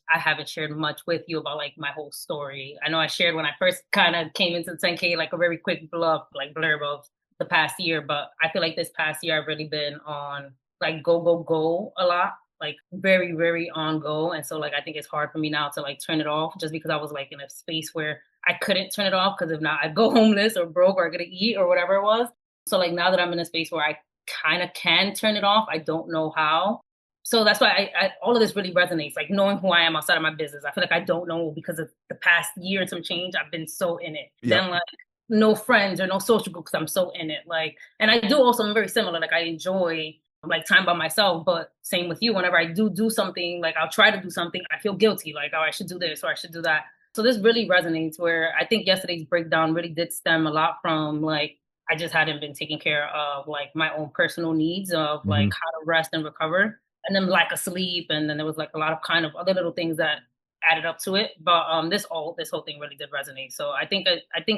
haven't shared much with you about like my whole story. I know I shared when I first kind of came into 10K, like a very quick blurb of the past year, but I feel like this past year I've really been on like go a lot, like very, very on go. And so like, I think it's hard for me now to like turn it off, just because I was like in a space where I couldn't turn it off, because if not, I'd go homeless or broke or gonna eat or whatever it was. So like, now that I'm in a space where I kind of can turn it off, I don't know how. So that's why I all of this really resonates, like knowing who I am outside of my business. I feel like I don't know, because of the past year and some change, I've been so in it. Yeah. Then like no friends or no social groups, I'm so in it. Like, and I do also, I'm very similar. Like, I enjoy like time by myself, but same with you. Whenever I do something, like I'll try to do something, I feel guilty. Like, oh, I should do this or I should do that. So this really resonates, where I think yesterday's breakdown really did stem a lot from like, I just hadn't been taking care of like my own personal needs of like how to rest and recover. And then lack of sleep, and then there was like a lot of kind of other little things that added up to it. But this whole thing really did resonate. So I think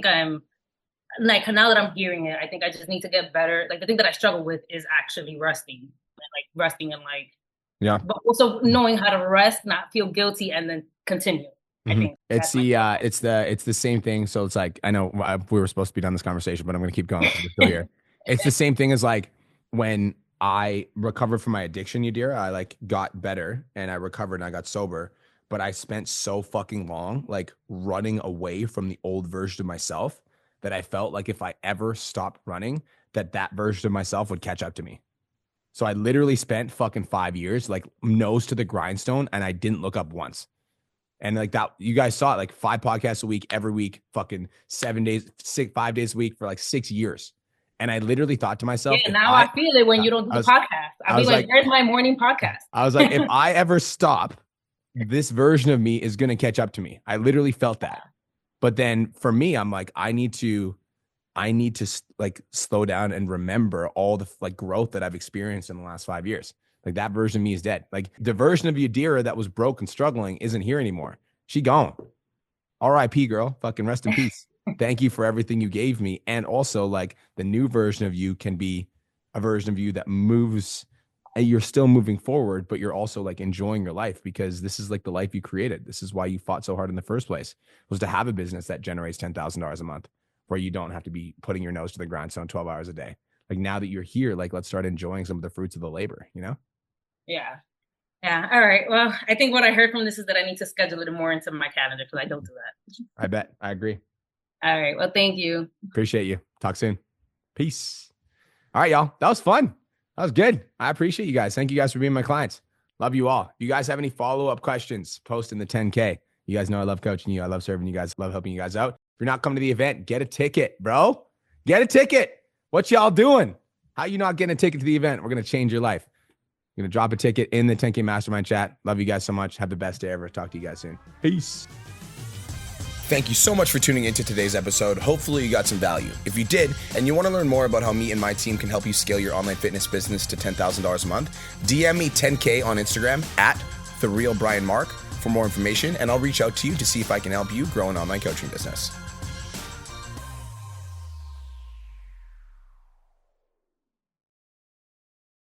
I'm like, now that I'm hearing it, I think I just need to get better. Like, the thing that I struggle with is actually resting and like, yeah. But also knowing how to rest, not feel guilty, and then continue. I think it's the same thing. So it's like, I know we were supposed to be done this conversation, but I'm going to keep going because we're still here. It's the same thing as like when I recovered from my addiction, Yadira. I like got better and I recovered and I got sober, but I spent so fucking long like running away from the old version of myself that I felt like if I ever stopped running, that version of myself would catch up to me. So I literally spent fucking 5 years like nose to the grindstone, and I didn't look up once. And like that, you guys saw it, like 5 podcasts a week, every week, fucking 5 days a week for like 6 years. And I literally thought to myself, yeah, now I feel it when you don't do the podcast. I'll be like, where's my morning podcast? I was like, if I ever stop, this version of me is going to catch up to me. I literally felt that. But then for me, I'm like, I need to I need to like slow down and remember all the like growth that I've experienced in the last 5 years. Like that version of me is dead. Like the version of Yadira that was broke and struggling isn't here anymore. She gone. R.I.P. girl. Fucking rest in peace. Thank you for everything you gave me. And also like the new version of you can be a version of you that moves, and you're still moving forward, but you're also like enjoying your life, because this is like the life you created. This is why you fought so hard in the first place, was to have a business that generates $10,000 a month, where you don't have to be putting your nose to the grindstone 12 hours a day. Like now that you're here, like let's start enjoying some of the fruits of the labor, you know? Yeah. Yeah. All right. Well, I think what I heard from this is that I need to schedule it more into my calendar, because I don't do that. I bet. I agree. All right. Well, thank you. Appreciate you. Talk soon. Peace. All right, y'all. That was fun. That was good. I appreciate you guys. Thank you guys for being my clients. Love you all. If you guys have any follow-up questions, post in the 10K. You guys know I love coaching you. I love serving you guys. Love helping you guys out. If you're not coming to the event, get a ticket, bro. Get a ticket. What y'all doing? How you not getting a ticket to the event? We're going to change your life. I'm going to drop a ticket in the 10K Mastermind chat. Love you guys so much. Have the best day ever. Talk to you guys soon. Peace. Thank you so much for tuning into today's episode. Hopefully you got some value. If you did, and you want to learn more about how me and my team can help you scale your online fitness business to $10,000 a month, DM me 10K on Instagram at TheRealBrianMark for more information, and I'll reach out to you to see if I can help you grow an online coaching business.